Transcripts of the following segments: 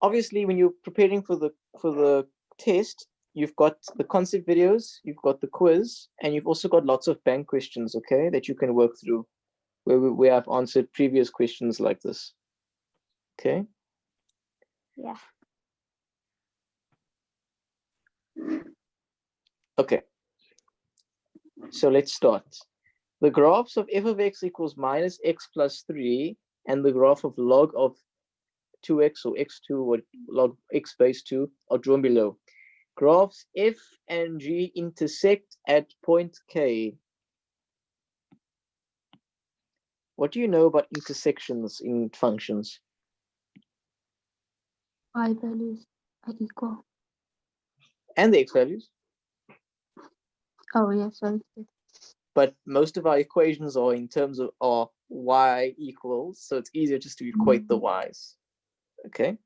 obviously when you're preparing for the test, you've got the concept videos, you've got the quiz, and you've also got lots of bank questions, okay, that you can work through, where I've answered previous questions like this. Okay. Yeah. Okay. So let's start. The graphs of f of x equals minus x plus 3 and the graph of log of 2x or x2 or log x base 2 are drawn below. Graphs f and g intersect at point K. What do you know about intersections in functions? Y values are equal. And the x values. Oh, yes, sorry. But most of our equations are in terms of y equals, so it's easier just to equate the y's. Okay.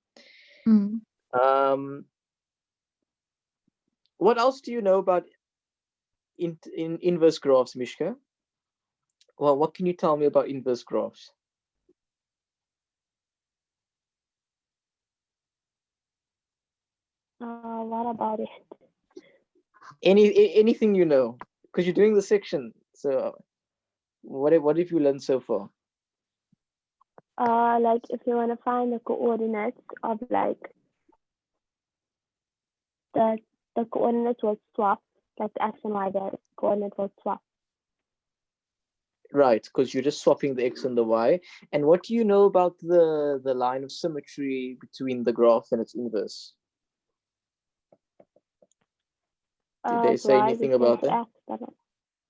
What else do you know about in inverse graphs, Mishka? Well, what can you tell me about inverse graphs? What about it? Anything you know, because you're doing the section. So what have you learned so far? Like if you want to find the coordinates of like the coordinates will swap, like the x and y, the coordinates will swap. Right, because you're just swapping the x and the y. And what do you know about the line of symmetry between the graph and its inverse? Did they say anything about that?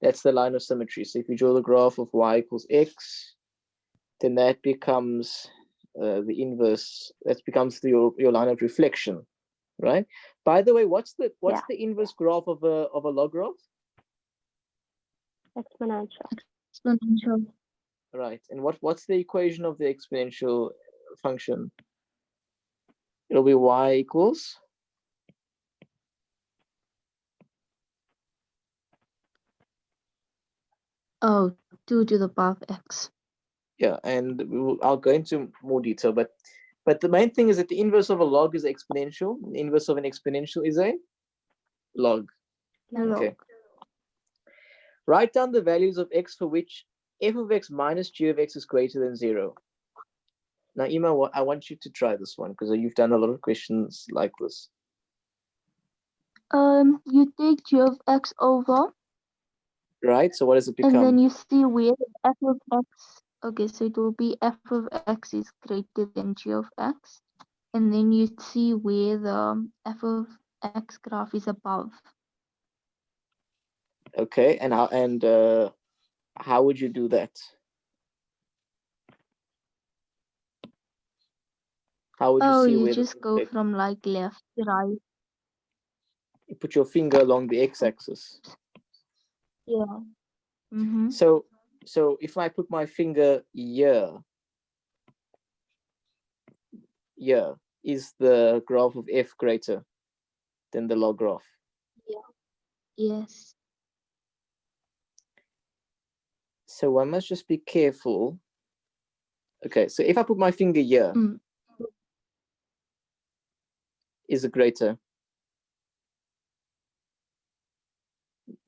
That's the line of symmetry. So if you draw the graph of y equals x, then that becomes the inverse. That becomes your line of reflection, right? By the way, what's the inverse graph of a log graph? Exponential. Right. And what's the equation of the exponential function? It'll be y equals. Oh, 2 to the power of x. Yeah, and I'll go into more detail, but the main thing is that the inverse of a log is exponential. The inverse of an exponential is a log. Okay. Write down the values of x for which f of x minus g of x is greater than 0. Now, Ima, I want you to try this one because you've done a lot of questions like this. You take g of x over. Right, so what does it become? And then you see where f of x, okay, so it will be f of x is greater than g of x. And then you see where the f of x graph is above. Okay, and how would you do that? How would you see where you just go from like left to right. You put your finger along the x-axis. Yeah. So if I put my finger here, is the graph of f greater than the log graph? Yeah. Yes. So one must just be careful. Okay, so if I put my finger here, is it greater?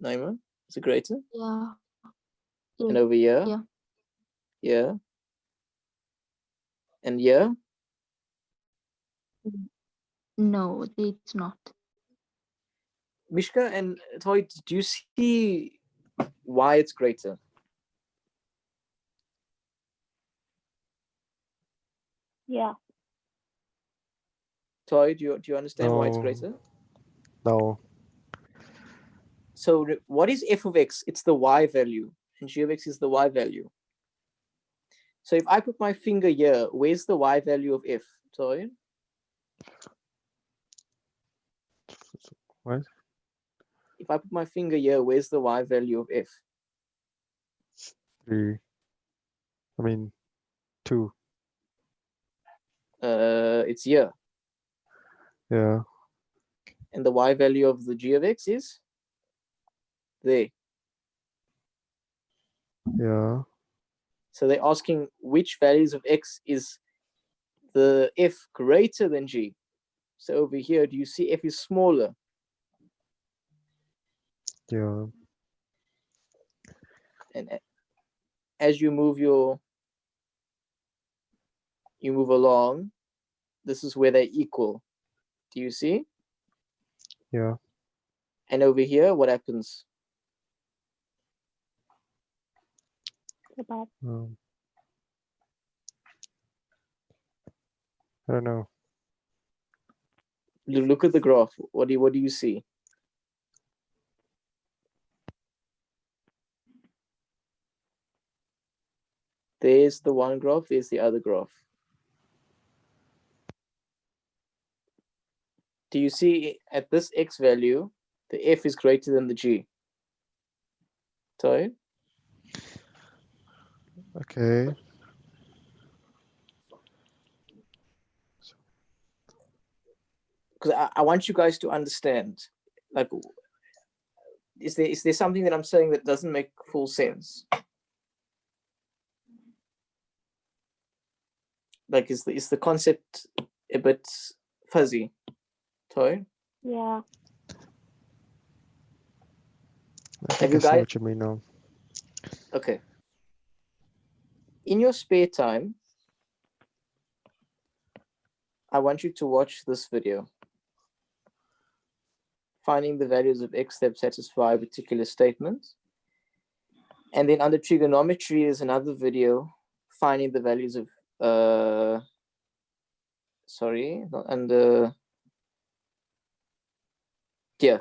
Naima, is it greater? Yeah. And over here? Yeah. Yeah. And here? No, it's not. Mishka and Toy, do you see why it's greater? Yeah. Toy, do you understand why it's greater? No. So what is f of x? It's the y value, and g of x is the y value. So if I put my finger here, where's the y value of f? Toy? What? If I put my finger here, where's the y value of f? 3. I mean, 2. It's here. Yeah. And the y value of the g of x is there. Yeah. So they're asking which values of x is the f greater than g. So over here, do you see f is smaller? Yeah. And as you move along, this is where they equal. Do you see? Yeah. And over here, what happens? About I don't know. Look at the graph. What do you see? There's the one graph, there's the other graph. Do you see at this x value, the f is greater than the g? Sorry? Okay. Because I want you guys to understand, like, is there something that I'm saying that doesn't make full sense? Like, is the concept a bit fuzzy? Sorry? yeah. I think you I see guys- what you mean now. Okay. In your spare time, I want you to watch this video. Finding the values of x that satisfy a particular statement. And then under trigonometry is another video, finding the values of,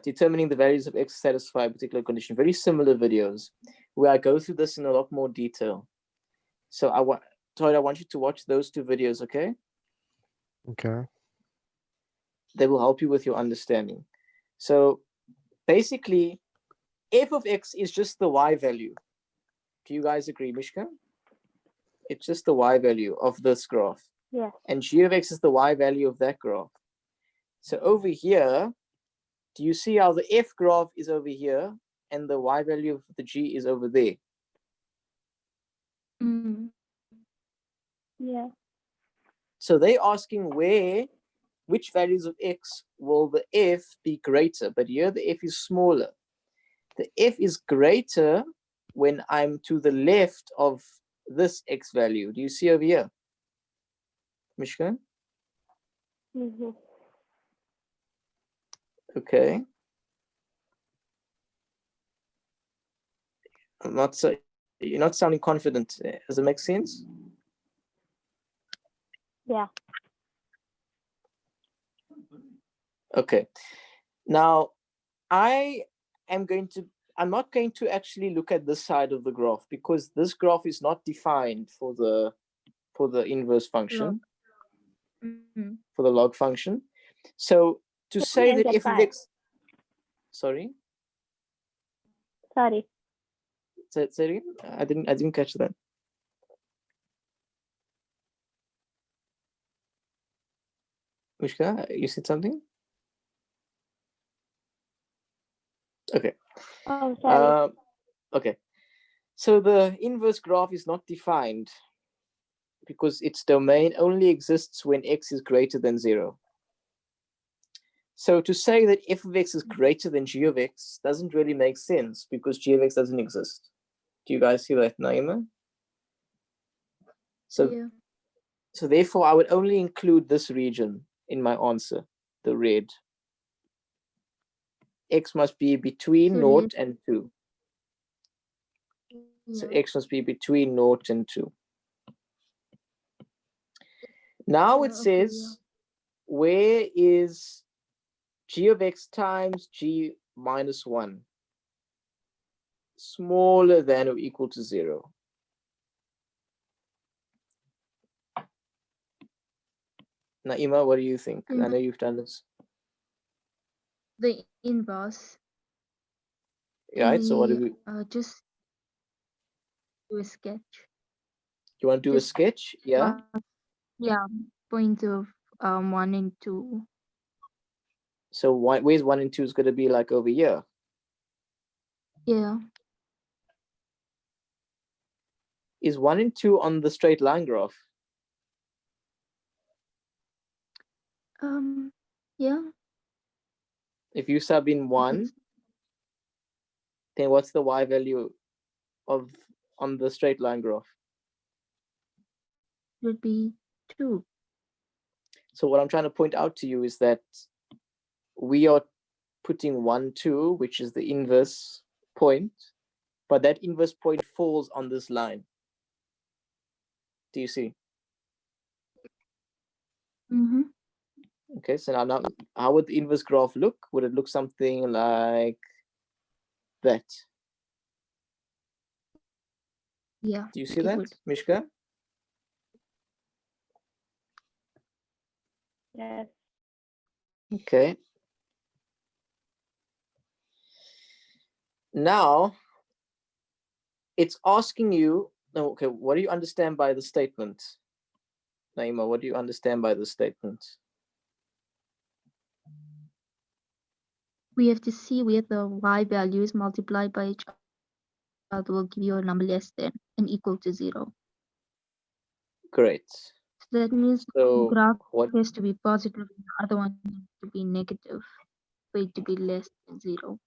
determining the values of x satisfy a particular condition. Very similar videos where I go through this in a lot more detail. So I want you to watch those two videos, okay? Okay. They will help you with your understanding. So basically, f of x is just the y value. Do you guys agree, Mishka? It's just the y value of this graph. Yes. And g of x is the y value of that graph. So over here, do you see how the f graph is over here and the y value of the g is over there? Mm. Yeah. So they're asking which values of x will the f be greater? But here the f is smaller. The f is greater when I'm to the left of this x value. Do you see over here, Mishka? Mm-hmm. Okay. You're not sounding confident. Does it make sense? Yeah. Okay. Now, I'm not going to actually look at this side of the graph because this graph is not defined for the inverse function, Mm. for the log function. So to say that f of x, sorry, Sorry. say again? I didn't catch that. Mishka, you said something? Okay. Oh, sorry. Okay. So the inverse graph is not defined because its domain only exists when x is greater than 0. So to say that f of x is greater than g of x doesn't really make sense because g of x doesn't exist. Do you guys see that, Naima? So, Yeah. so therefore, I would only include this region in my answer, the red. X must be between So 0 and 2. So Yeah. x must be between 0 and 2. Now it Okay, says, where is g of x times g minus 1 smaller than or equal to 0? Naima, what do you think? I know you've done this. The inverse. Right, so what do we, Just do a sketch. you want to do a Just sketch? Yeah. Yeah, points of 1 and 2. So where's 1 and 2 is going to be like over here? Yeah. Is 1 and 2 on the straight line graph? Yeah. If you sub in 1, then what's the y value of on the straight line graph? Would be 2. So what I'm trying to point out to you is that we are putting 1, 2, which is the inverse point, but that inverse point falls on this line. Do you see? Mm-hmm. Okay, so now how would the inverse graph look? Would it look something like that? Yeah. Do you see it that, would. Mishka? Yes. Okay. Now it's asking you, okay, what do you understand by the statement? Naima, what do you understand by the statement? We have to see where the y values multiplied by each other will give you a number less than and equal to 0. Great. So that means the So graph what? has to be positive and the other one has to be negative for it to be less than 0.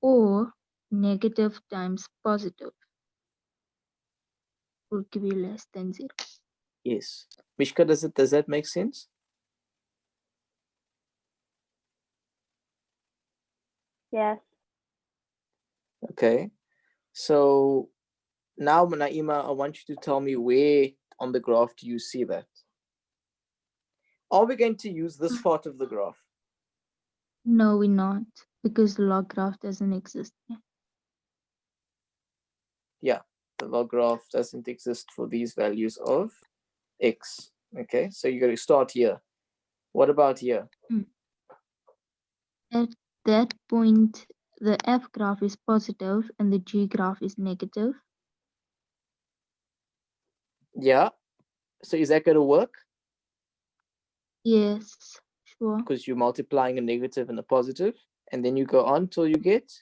Or negative times positive will give you less than 0. Yes. Mishka, does that make sense? Yes. Okay. So now, Naima, I want you to tell me where on the graph do you see that? Are we going to use this part of the graph? No, we're not, because the log graph doesn't exist yet. Yeah, the log graph doesn't exist for these values of x. Okay, so you're going to start here. What about here? At that point, the f graph is positive and the g graph is negative. Yeah. So is that going to work? Yes, sure. Because you're multiplying a negative and a positive, and then you go on till you get,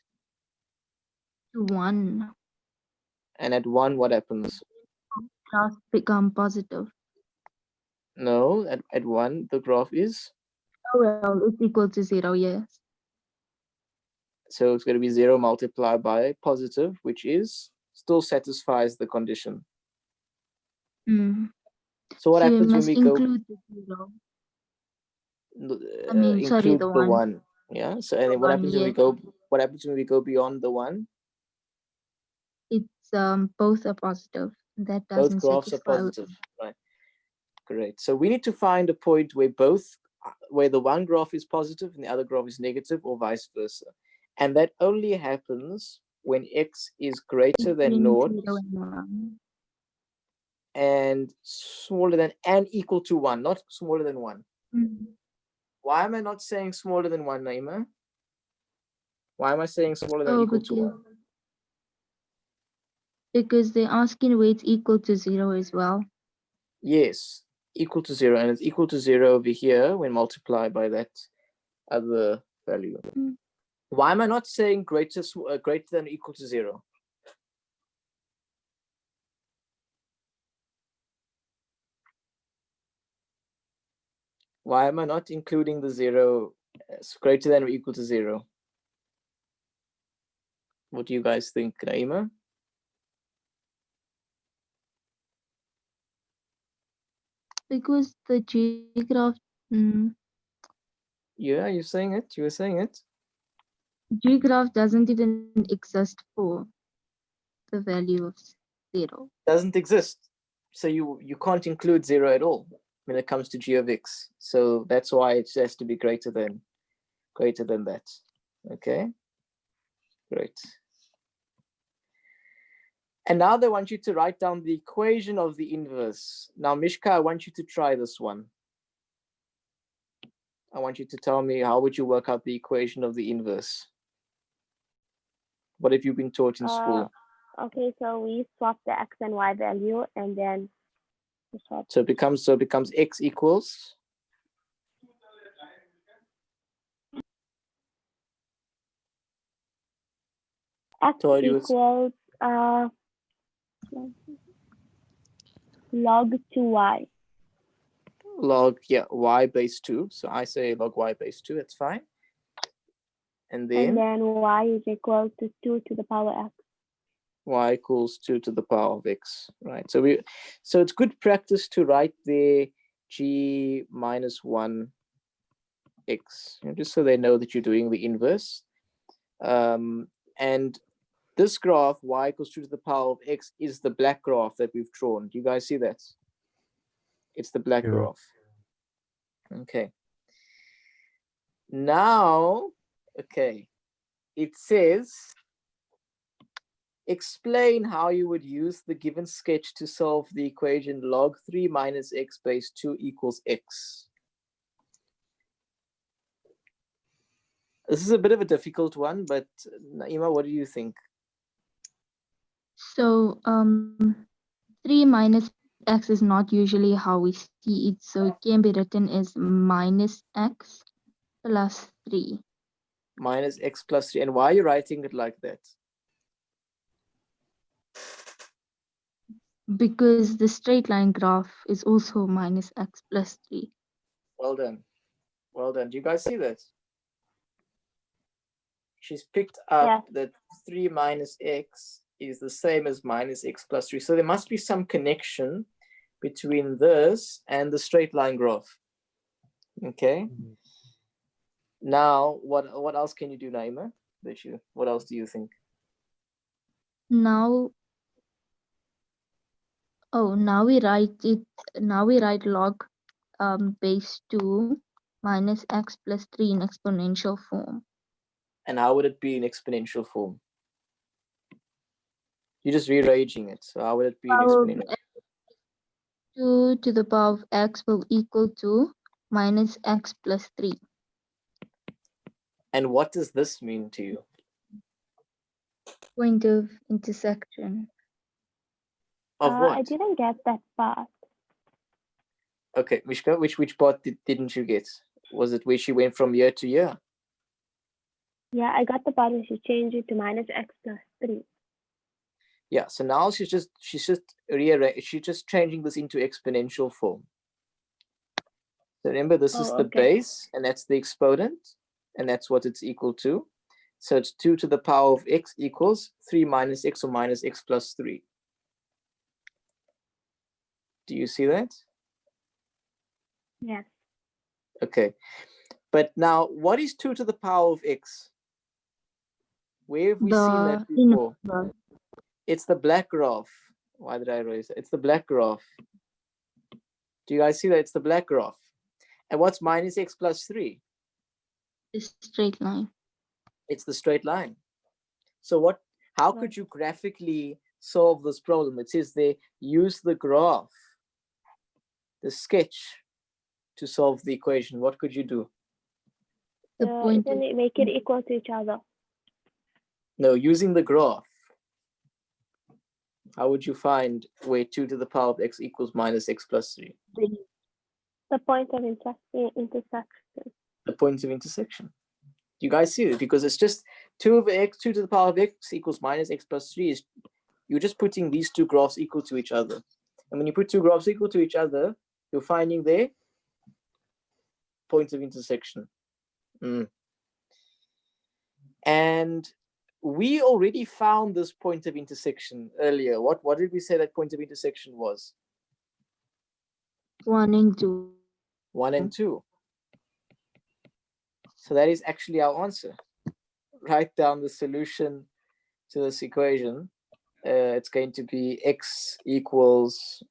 1. and at 1, what happens? Graph become positive. No, at 1, the graph is, Oh well, it's equal to 0, yes. so it's going to be 0 multiplied by positive, which is still satisfies the condition. So what So we happens when must we go include the 0. I mean, sorry, include the the 1. 1? Yeah. So and then what 1, happens when we yes. go? What happens when we go beyond the 1? It's both are positive. That Both doesn't graphs are satisfy. positive, right? Great. So we need to find a point where where the one graph is positive and the other graph is negative, or vice versa. And that only happens when x is greater than Between 0 0 and 1. and smaller than and equal to 1, not smaller than 1. Why am I not saying smaller than 1, Naima? Why am I saying smaller than equal to 1? Because they're asking where it's equal to 0 as well. Yes, equal to 0, and it's equal to 0 over here when multiplied by that other value. Why am I not saying greater than or equal to 0? Why am I not including the 0 as greater than or equal to 0? What do you guys think, Naima? Because the G graph, Yeah, you're saying it. You were saying it. G graph doesn't even exist for the value of 0. Doesn't exist. So you can't include 0 at all when it comes to g of x. So that's why it has to be greater than that. Okay, great. And now they want you to write down the equation of the inverse. Now, Mishka, I want you to try this one. I want you to tell me, how would you work out the equation of the inverse? What have you been taught in school? Okay, so we swap the x and y value, and then we swap. So it becomes x equals. X equals log 2y. log, yeah, y base 2. So I say log y base 2, that's fine. And And then then y is equal to 2 to the power x. y equals 2 to the power of x, right? So it's good practice to write the g minus 1 x, just so they know that you're doing the inverse. And this graph, y equals 2 to the power of x, is the black graph that we've drawn. Do you guys see that? It's the black Yeah. graph. Okay. Now, okay, it says, explain how you would use the given sketch to solve the equation log 3 minus x base 2 equals x. This is a bit of a difficult one, but Naima, what do you think? So 3 minus x is not usually how we see it, so it can be written as minus x plus 3. Minus x plus 3. And why are you writing it like that? Because the straight line graph is also minus x plus 3. Well done. Well done. Do you guys see that? She's picked up Yeah. that 3 minus x is the same as minus x plus 3. So there must be some connection between this and the straight line graph. Okay. Now, what else can you do, Naima? What else do you think? Now we write log base 2 minus x plus 3 in exponential form. And how would it be in exponential form? You're just rearranging it. So how would it be in exponential? 2 to the power of x will equal to minus x plus 3. And what does this mean to you? Point of intersection. Of what? I didn't get that part. Okay, Mishka, which part didn't you get? Was it where she went from year to year? Yeah, I got the part where she changed it to minus x plus 3. Yeah, so now she's just changing this into exponential form. So remember, this is the base, and that's the exponent, and that's what it's equal to. So it's 2 to the power of x equals 3 minus x, or minus x plus 3. Do you see that? Yes. Okay. But now, what is 2 to the power of x? Where have we seen that before? It's the black graph. Why did I erase it? It's the black graph. Do you guys see that? It's the black graph. And what's minus x plus 3? The straight line. It's the straight line. So how could you graphically solve this problem? It says they use the graph, the sketch, to solve the equation. What could you do? Isn't it make it equal to each other? No, using the graph. How would you find where 2 to the power of x equals minus x plus 3? The point of intersection. The point of intersection. You guys see it? Because it's just 2 to the power of x equals minus x plus 3. You're just putting these two graphs equal to each other. And when you put two graphs equal to each other, you're finding their point of intersection. And we already found this point of intersection earlier. What did we say that point of intersection was? 1 and 2. 1 and 2. So that is actually our answer. Write down the solution to this equation. It's going to be x equals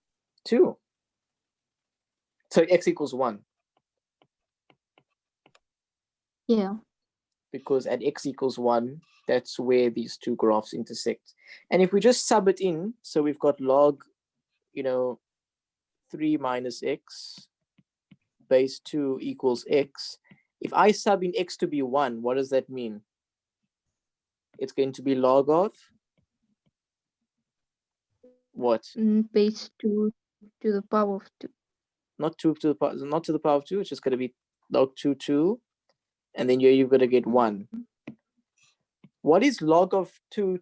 2. So x equals 1. Yeah. Because at x equals 1, that's where these two graphs intersect. And if we just sub it in, so we've got log, 3 minus x base 2 equals x. If I sub in x to be 1, what does that mean? It's going to be log of what? Base 2 to the power of 2. Not to the power of 2. It's just going to be log 2, and then you've got to get 1. What is log of 2?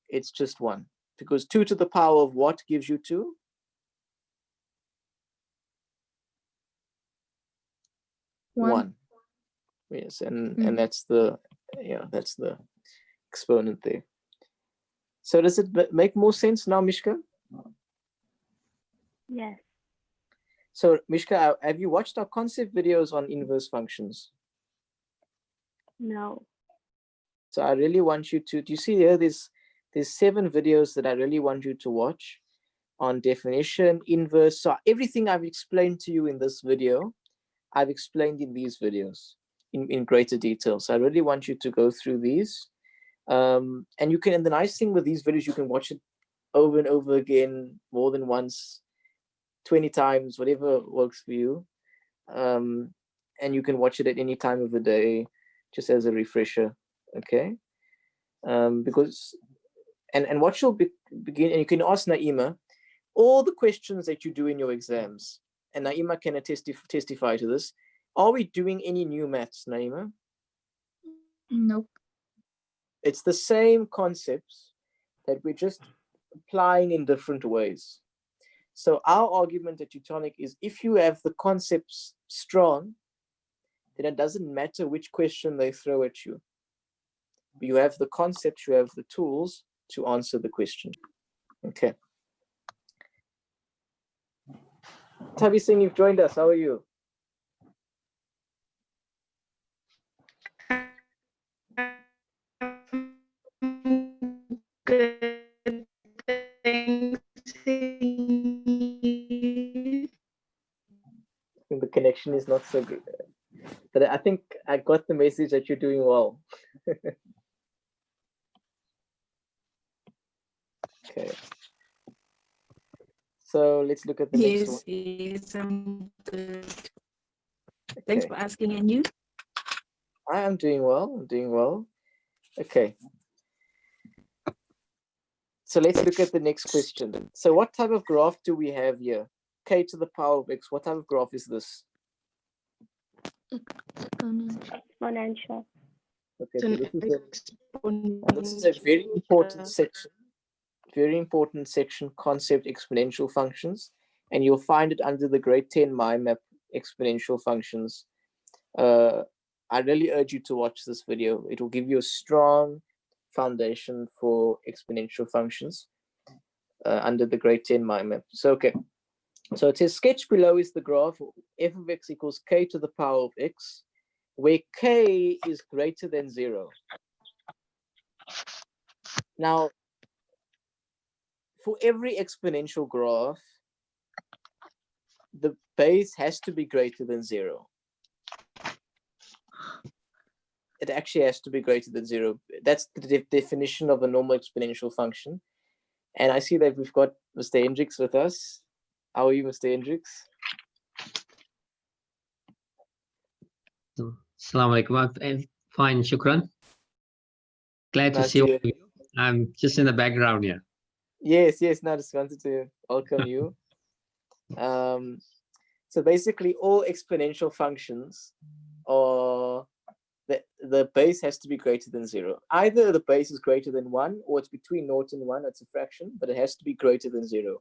It's just 1, because 2 to the power of what gives you 2? 1. Yes, and that's the exponent there. So does it make more sense now, Mishka? Yes. So Mishka, have you watched our concept videos on inverse functions? No. So I really want you to, do you see here, there's 7 videos that I really want you to watch on definition, inverse. So everything I've explained to you in this video, I've explained in these videos in greater detail. So I really want you to go through these. And you can, and the nice thing with these videos, you can watch it over and over again, more than once, 20 times, whatever works for you. And you can watch it at any time of the day, just as a refresher. Okay. Because, and what you'll begin, and you can ask Naima, all the questions that you do in your exams, and Naima can testify to this. Are we doing any new maths, Naima? Nope. It's the same concepts that we're just applying in different ways. So our argument at Tutonic is if you have the concepts strong, then it doesn't matter which question they throw at you. You have the concepts, you have the tools to answer the question. Okay. Tavi Singh, you've joined us. How are you? Good. Thanks. The connection is not so good. But I think I got the message that you're doing well. Okay. So let's look at the next one. Yes, I'm good. Thanks Okay. for asking. And you? I am doing well. I'm doing well. Okay. So let's look at the next question. So what type of graph do we have here? K to the power of x. What type of graph is this? Exponential. Okay, so this is a very important section. Very important section, concept exponential functions. And you'll find it under the grade 10 MyMap exponential functions. I really urge you to watch this video. It will give you a strong foundation for exponential functions under the grade 10 MyMap. So, okay. So it says sketch below is the graph f of x equals k to the power of x, where k is greater than 0. Now, for every exponential graph, the base has to be greater than 0. It actually has to be greater than 0. That's the definition of a normal exponential function. And I see that we've got Mr. Hendricks with us. How are you, Mr. Hendricks? Assalamu alaikum. I'm fine, shukran. Glad to Nice see to you. hear. I'm just in the background here. Yes, no, I just wanted to welcome you. So basically all exponential functions are, the base has to be greater than 0. Either the base is greater than 1 or it's between 0 and 1, it's a fraction, but it has to be greater than 0.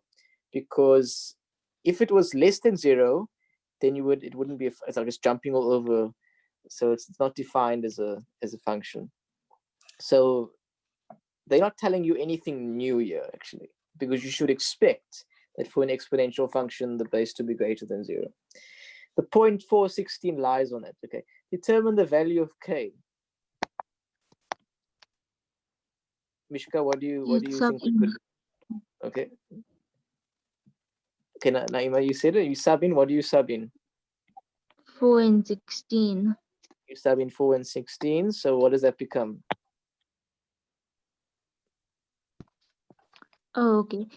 Because if it was less than 0, then it wouldn't be, it's like just jumping all over. So it's not defined as a function. So they're not telling you anything new here, actually, because you should expect that for an exponential function, the base to be greater than 0. The point 416 lies on it. Okay, determine the value of k. Mishka, what do you think? Okay. Okay, Naima, you said it. You sub in. What do you sub in? 4 and 16. You sub in 4 and 16. So what does that become? Oh, okay.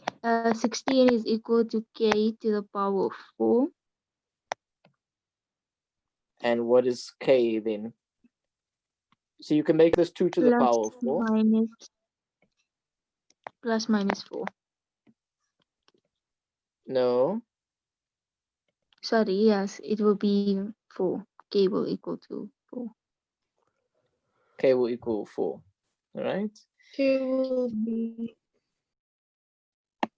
16 is equal to k to the power of 4. And what is k then? So you can make this 2 to the power of 4. Plus minus 4. No. Sorry, yes, it will be 4. K will equal to 4. K will equal 4. All right. K will be.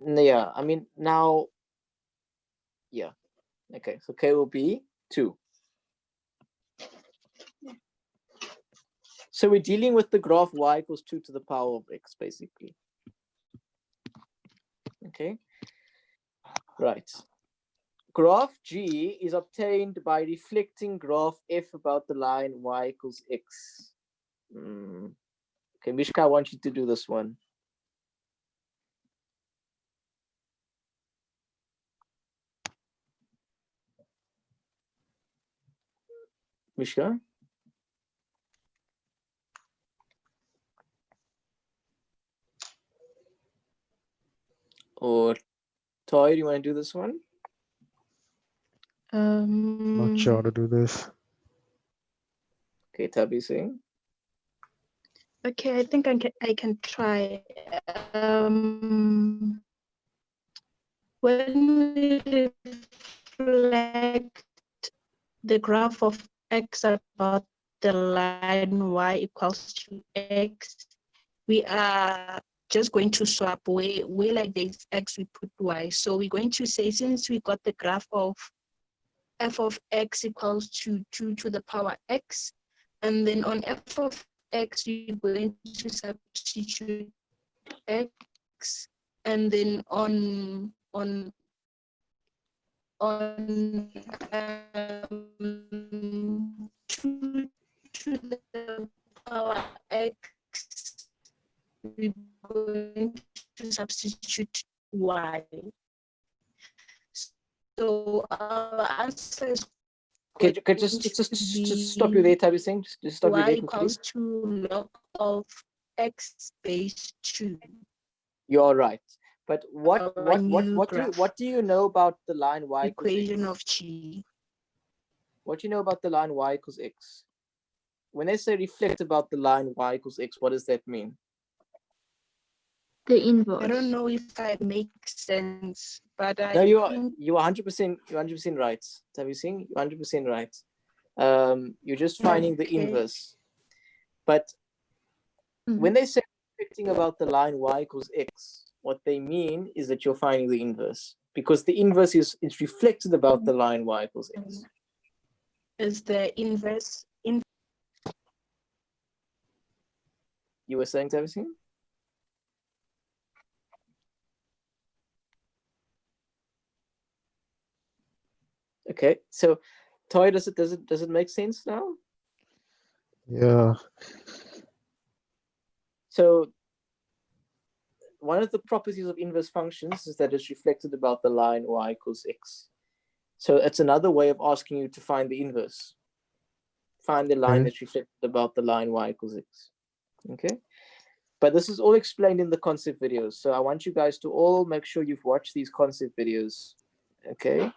Yeah, I mean, now, yeah. Okay, so k will be 2. So we're dealing with the graph y equals 2 to the power of x, basically. Okay, right. Graph G is obtained by reflecting graph f about the line y equals x. Okay, Mishka, I want you to do this one. Mishka? Or Toy, do you want to do this one? Not sure how to do this. Okay, Tabi saying. Okay, I think I can try. When we reflect the graph of x about the line y equals to x, we are just going to swap where like there's x, we put y. So we're going to say, since we got the graph of f of x equals to 2 to the power x, and then on f of x, we're going to substitute x, and then on 2 to the power x, we're going to substitute y. So our answer is Okay, just stop you there, Tabi saying. Just stop you y there quickly. equals to log of x base 2. You're right. But what new do you know about the line y equals equation x? of G. What do you know about the line y equals x? When they say reflect about the line y equals x, what does that mean? The inverse. I don't know if I make sense, but I No, think you are 100% right. Have you seen? You're 100% right. You're just finding the Okay. inverse. But when they say reflecting about the line y equals x, what they mean is that you're finding the inverse, because the inverse is reflected about the line y equals x. is the inverse in You were saying, Tavisine? Okay, so Toy, does it make sense now? Yeah. So one of the properties of inverse functions is that it's reflected about the line y equals x. So it's another way of asking you to find the inverse. Find the line that's reflected about the line y equals x. Okay. But this is all explained in the concept videos. So I want you guys to all make sure you've watched these concept videos. Okay.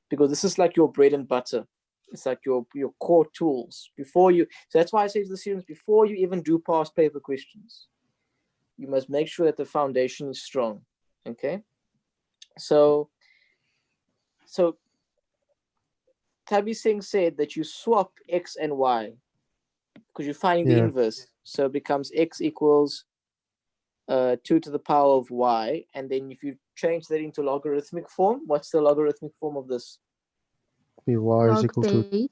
Because this is like your bread and butter. It's like your core tools. So that's why I say to the students, before you even do past paper questions, you must make sure that the foundation is strong. Okay. So Tabi Singh said that you swap x and y because you're finding the inverse. So it becomes x equals 2 to the power of y. And then if you change that into logarithmic form, what's the logarithmic form of this? Y is equal to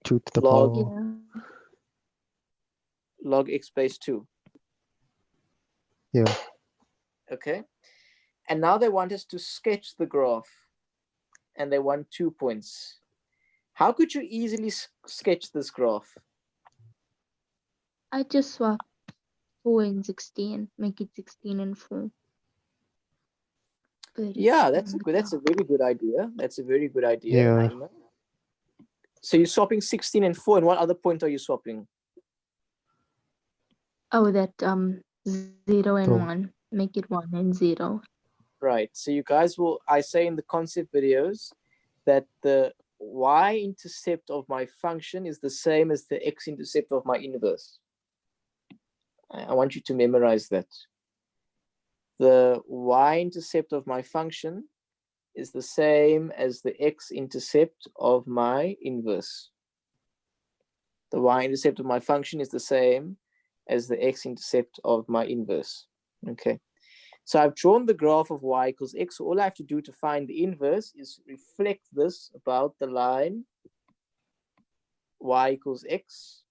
2 to the power. Log x base 2. Yeah. Okay. And now they want us to sketch the graph. And they want 2 points. How could you easily sketch this graph? I just swap 4 and 16, make it 16 and 4. Yeah, that's a very good idea. That's a very good idea. Yeah. Naima. So you're swapping 16 and 4, and what other point are you swapping? Oh, that 0 and 1. Make it 1 and 0. Right. So you guys I say in the concept videos that the y-intercept of my function is the same as the x-intercept of my inverse. I want you to memorize that. The y-intercept of my function is the same as the x-intercept of my inverse. The y-intercept of my function is the same as the x-intercept of my inverse. Okay. So I've drawn the graph of y equals x. So all I have to do to find the inverse is reflect this about the line y equals x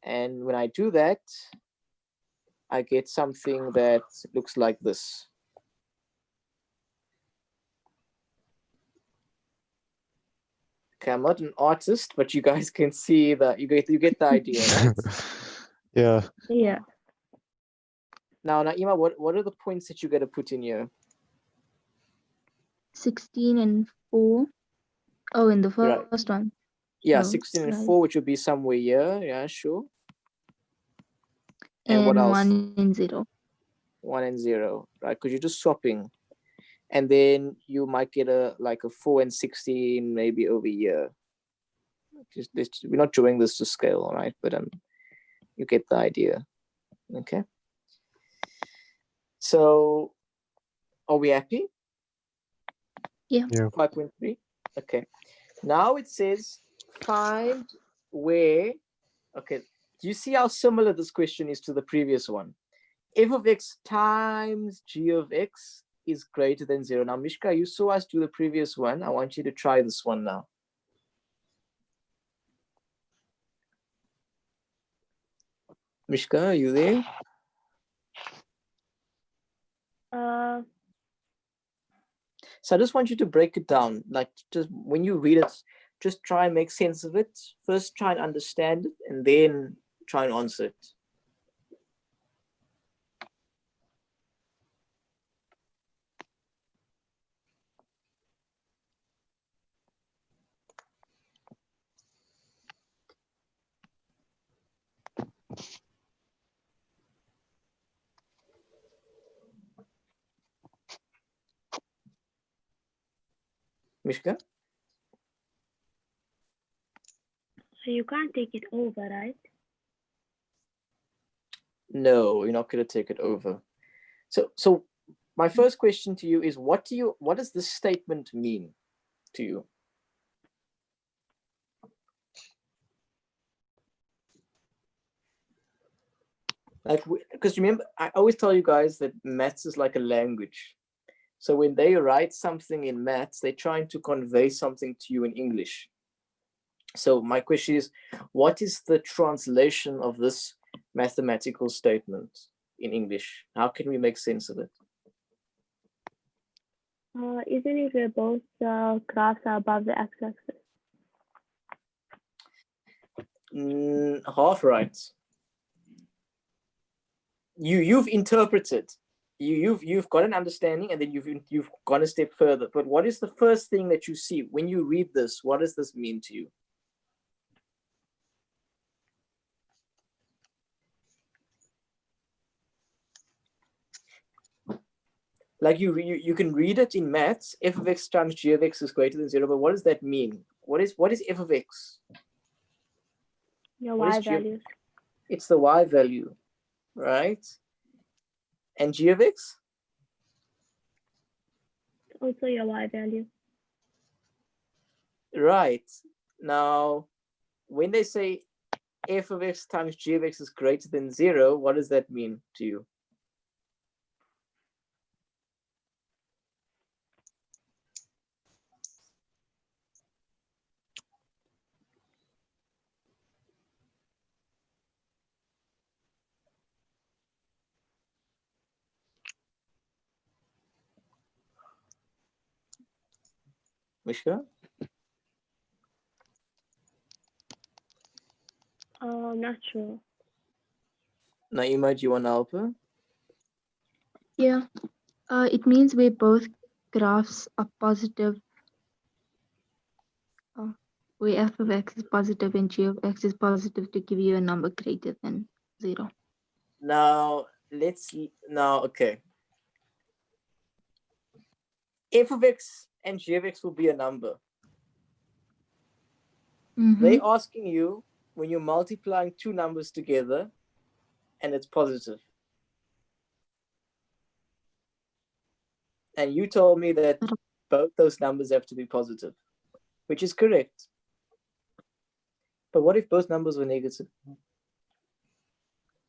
And when I do that, I get something that looks like this. Okay, I'm not an artist, but you guys can see that you get the idea, right? Yeah. Yeah. Now, Naima, what are the points that you got to put in here? 16 and 4. Oh, in the Right. first one. Yeah, So, 16 and right. 4, which would be somewhere here. Yeah, sure. And And what else? 1 and 0. 1 and 0, right? Because you're just swapping. And then you might get a 4 and 16 maybe over here. We're not drawing this to scale, all right? But you get the idea. Okay. So are we happy? Yeah. 5.3. Okay. Now it says find where. Okay. Do you see how similar this question is to the previous one? F of x times g of x is greater than 0. Now, Mishka, you saw us do the previous one. I want you to try this one now. Mishka, are you there? So I just want you to break it down. Like, just when you read it, just try and make sense of it. First, try and understand it, and then try and answer it. Mishka? So you can't take it over, right? No, you're not going to take it over. So my first question to you is, what does this statement mean to you? Like, because remember, I always tell you guys that maths is like a language. So when they write something in maths, they're trying to convey something to you in English. So my question is, what is the translation of this mathematical statement in English? How can we make sense of it? Isn't it where both graphs are above the x-axis? Half right. You've interpreted. You've got an understanding, and then you've gone a step further. But what is the first thing that you see when you read this? What does this mean to you? Like you can read it in maths. F of x times g of x is greater than 0. But what does that mean? What is f of x? Your What is y values. It's the y value, right? And g of x? Also your y value. Right. Now, when they say f of x times g of x is greater than 0, what does that mean to you? Mishka? I'm not sure. Naima, do you want to help her? Yeah. It means where both graphs are positive. Where f of x is positive and g of x is positive to give you a number greater than 0. Now, okay. F of x and g of x will be a number. They're asking you when you're multiplying two numbers together and it's positive. And you told me that both those numbers have to be positive, which is correct. But what if both numbers were negative?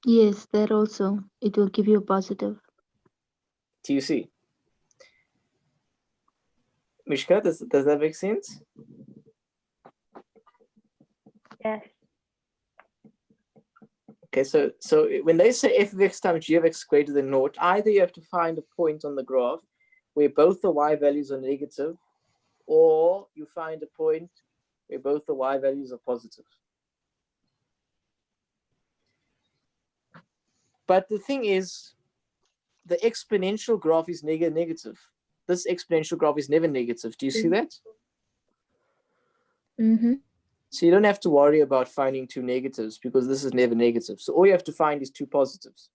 Yes, that also. It will give you a positive. Do you see? Mishka, does that make sense? Yes. Okay, so when they say f of x times g of x greater than naught, either you have to find a point on the graph where both the y values are negative, or you find a point where both the y values are positive. But the thing is, the exponential graph is negative. This exponential graph is never negative. Do you see that? Mm-hmm. So you don't have to worry about finding two negatives because this is never negative. So all you have to find is two positives.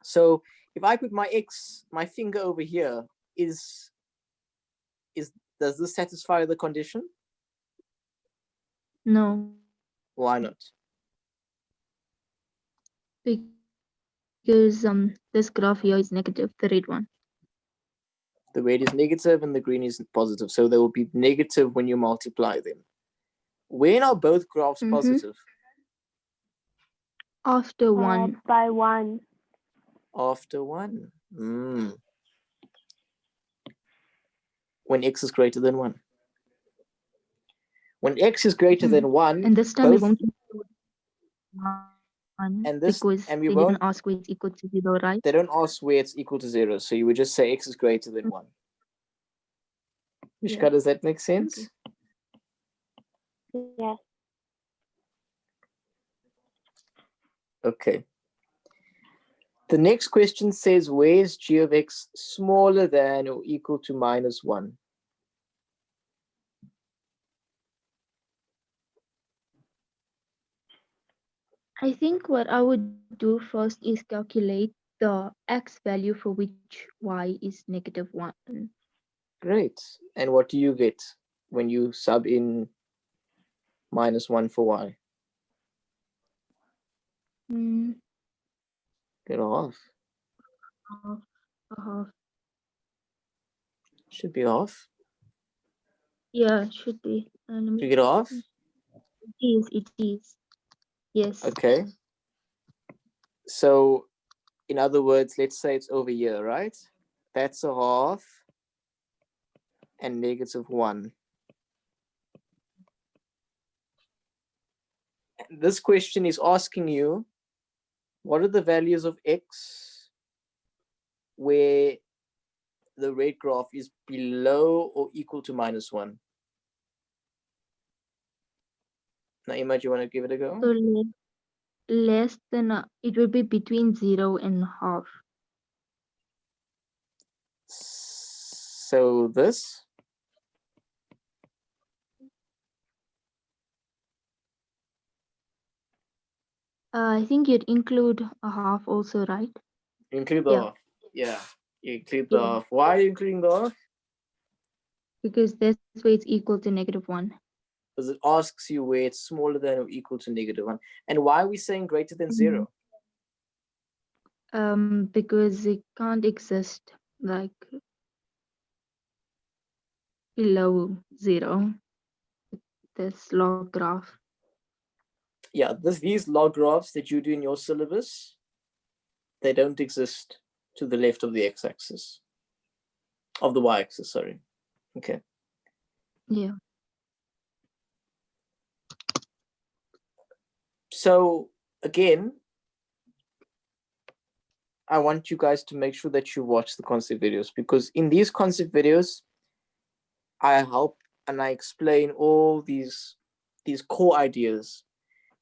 So if I put my finger over here, does this satisfy the condition? No, Why not? because this graph here is negative, the red one. The red is negative and the green is positive. So they will be negative when you multiply them. When are both graphs positive? After one. By 1. After 1. When x is greater than 1. When x is greater than 1, and this time we both, won't include 1 because and they didn't ask where it's equal to 0, right? they don't ask where it's equal to 0. So you would just say x is greater than 1. Mishka, does that make sense? Yes. Okay. The next question says, where is g of x smaller than or equal to minus 1? I think what I would do first is calculate the x value for which y is negative 1. Great. And what do you get when you sub in minus 1 for y? Get a half. A half. Should be half. Yeah, it should be. Do you get a half? It is. Yes. Okay. So, in other words, let's say it's over here, right? That's a half and negative 1. This question is asking you, what are the values of x where the red graph is below or equal to minus 1? Naima, do you want to give it a go? So less than, it will be between 0 and half. So this? I think you'd include a half also, right? Include the half. Yeah, you include the half. Why are you including the half? Because that's where it's equal to negative 1. Because it asks you where it's smaller than or equal to negative 1. And why are we saying greater than 0? Because it can't exist like below 0. This log graph. Yeah, these log graphs that you do in your syllabus, they don't exist to the left of the x-axis. Of the y-axis, sorry. Okay. Yeah. So again, I want you guys to make sure that you watch the concept videos, because in these concept videos, I help and I explain all these core ideas.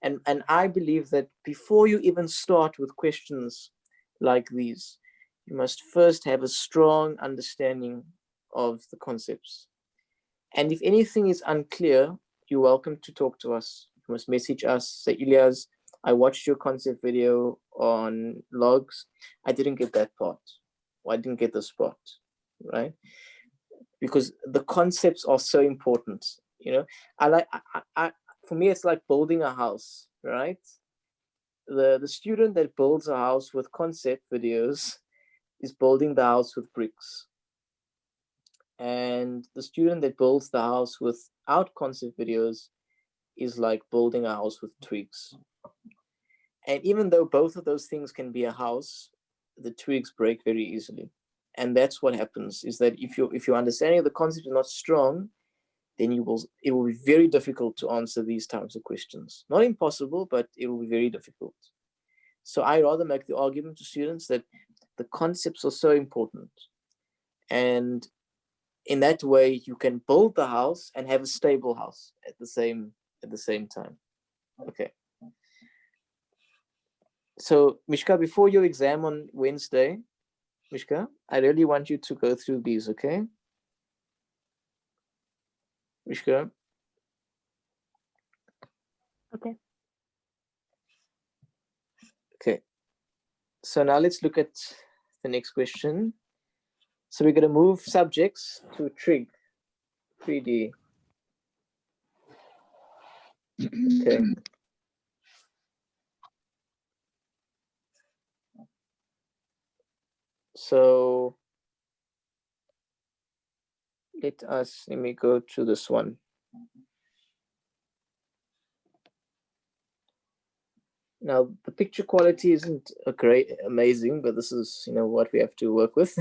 And I believe that before you even start with questions like these, you must first have a strong understanding of the concepts. And if anything is unclear, you're welcome to talk to us. You must message us, say, Ilyas, I watched your concept video on logs. I didn't get that part. Or I didn't get this part, right? Because the concepts are so important. You know, for me, it's like building a house, right? The student that builds a house with concept videos is building the house with bricks. And the student that builds the house without concept videos is like building a house with twigs. And even though both of those things can be a house, the twigs break very easily. And that's what happens, is that if your understanding of the concept is not strong, then it will be very difficult to answer these types of questions. Not impossible, but it will be very difficult. So I rather make the argument to students that the concepts are so important. And in that way, you can build the house and have a stable house at the same time. Okay. So Mishka, before your exam on Wednesday, Mishka, I really want you to go through these, okay? Mishka. Okay. Okay. So now let's look at the next question. So we're going to move subjects to Trig, 3D. Okay. So let me go to this one. Now the picture quality isn't amazing, but this is, what we have to work with.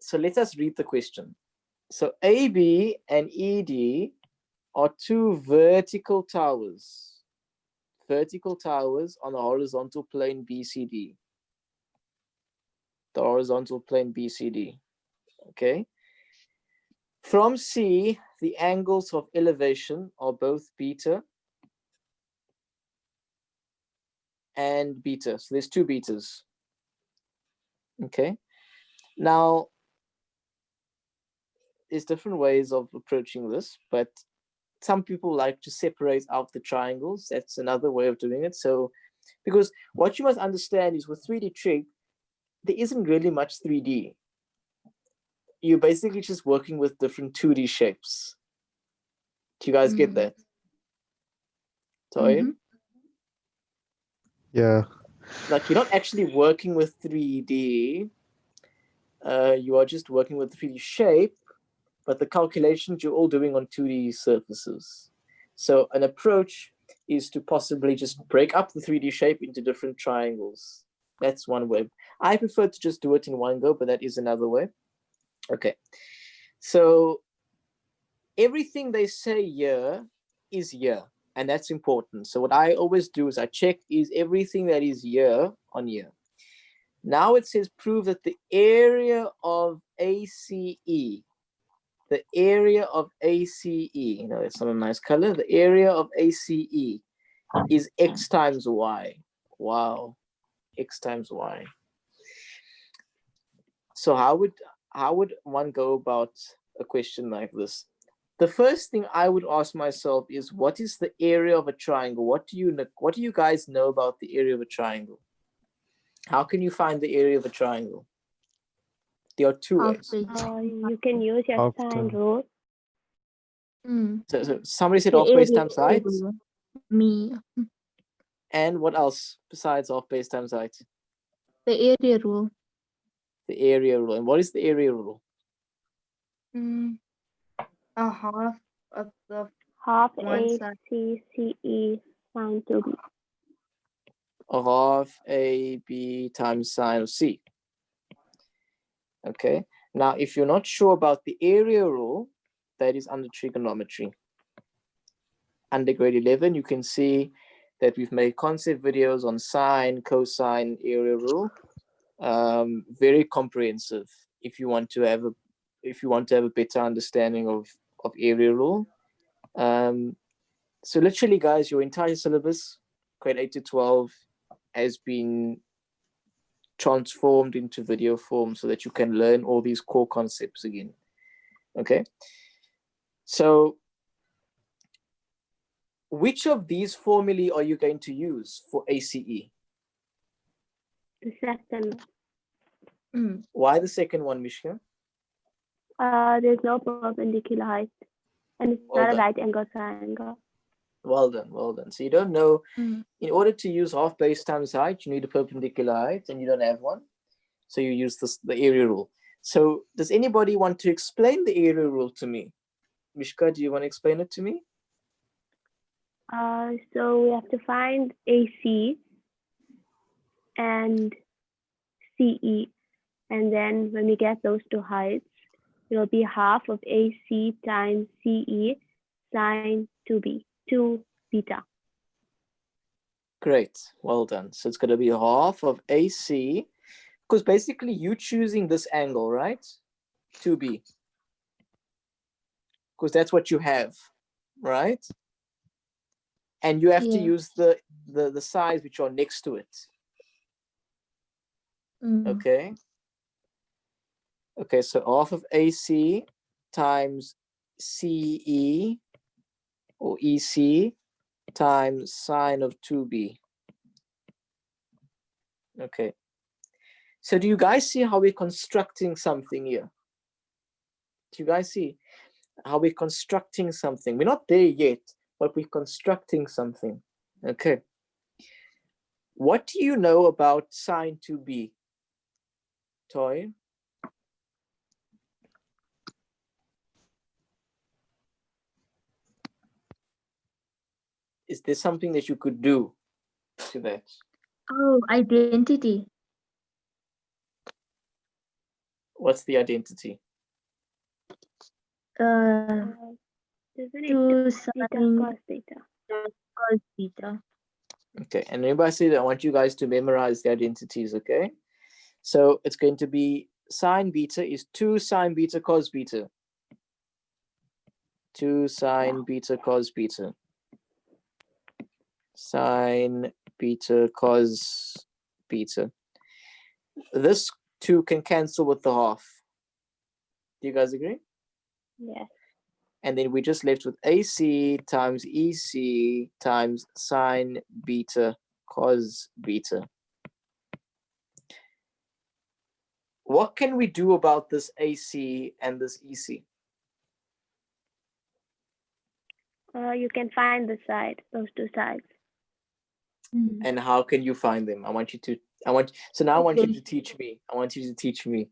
So let us read the question. So AB and ED are two vertical towers on the horizontal plane BCD. The horizontal plane BCD. Okay. From C, the angles of elevation are both beta and beta. So there's two betas. Okay. Now, there's different ways of approaching this, but some people like to separate out the triangles. That's another way of doing it. So, because what you must understand is with 3D trig, there isn't really much 3D. You're basically just working with different 2D shapes. Do you guys get that? Sorry? Yeah. Like you're not actually working with 3D. You are just working with 3D shape, but the calculations you're all doing on 2D surfaces. So an approach is to possibly just break up the 3D shape into different triangles. That's one way. I prefer to just do it in one go, but that is another way. Okay. So everything they say here is here, and that's important. So what I always do is I check, is everything that is here on here. Now it says prove that the area of ACE, the area of ACE, it's not a nice color, the area of ACE is X times Y. Wow, X times Y. So how would one go about a question like this? The first thing I would ask myself is, what is the area of a triangle? What do you guys know about the area of a triangle? How can you find the area of a triangle? There are two ways. You can use your sine rule. So somebody said half base times height. Me. And what else besides half base times height? The area rule. The area rule. And what is the area rule? A half of the Half one side. ACCE sine 2B. A half AB times sine of C. Okay. Now, if you're not sure about the area rule, that is under trigonometry. Under grade 11, you can see that we've made concept videos on sine, cosine, area rule. Very comprehensive if you want to have a better understanding of area rule. So literally, guys, your entire syllabus, grade 8 to 12, has been transformed into video form so that you can learn all these core concepts again. Okay. So which of these formulae are you going to use for ACE? The second. Why the second one, Mishka? There's no perpendicular height, and it's not a right angle triangle. Well done, well done. So you don't know, in order to use half base times height, you need a perpendicular height, and you don't have one. So you use the area rule. So does anybody want to explain the area rule to me? Mishka, do you want to explain it to me? So we have to find AC and CE, and then when we get those two heights, it will be half of AC times CE sine 2B, 2 beta. Great, well done. So it's going to be half of AC, because basically you choosing this angle, right? 2B. Because that's what you have, right? And you have to Yeah. use the sides which are next to it. Okay. Okay, so half of AC times CE or EC times sine of 2B. Okay. So do you guys see how we're constructing something here? Do you guys see how we're constructing something? We're not there yet, but we're constructing something. Okay. What do you know about sine 2B? Toy? Is there something that you could do to that? Oh, identity. What's the identity? Isn't it Two theta sine cos theta? cos theta. Okay, and remember I said I want you guys to memorize the identities, okay? So it's going to be sine beta is 2 sine beta cos beta. 2 sine beta cos beta. Sine beta cos beta. This 2 can cancel with the half. Do you guys agree? Yes. And then we just left with AC times EC times sine beta cos beta. What can we do about this AC and this EC? You can find the side, those two sides. And how can you find them? I want you to teach me. I want you to teach me.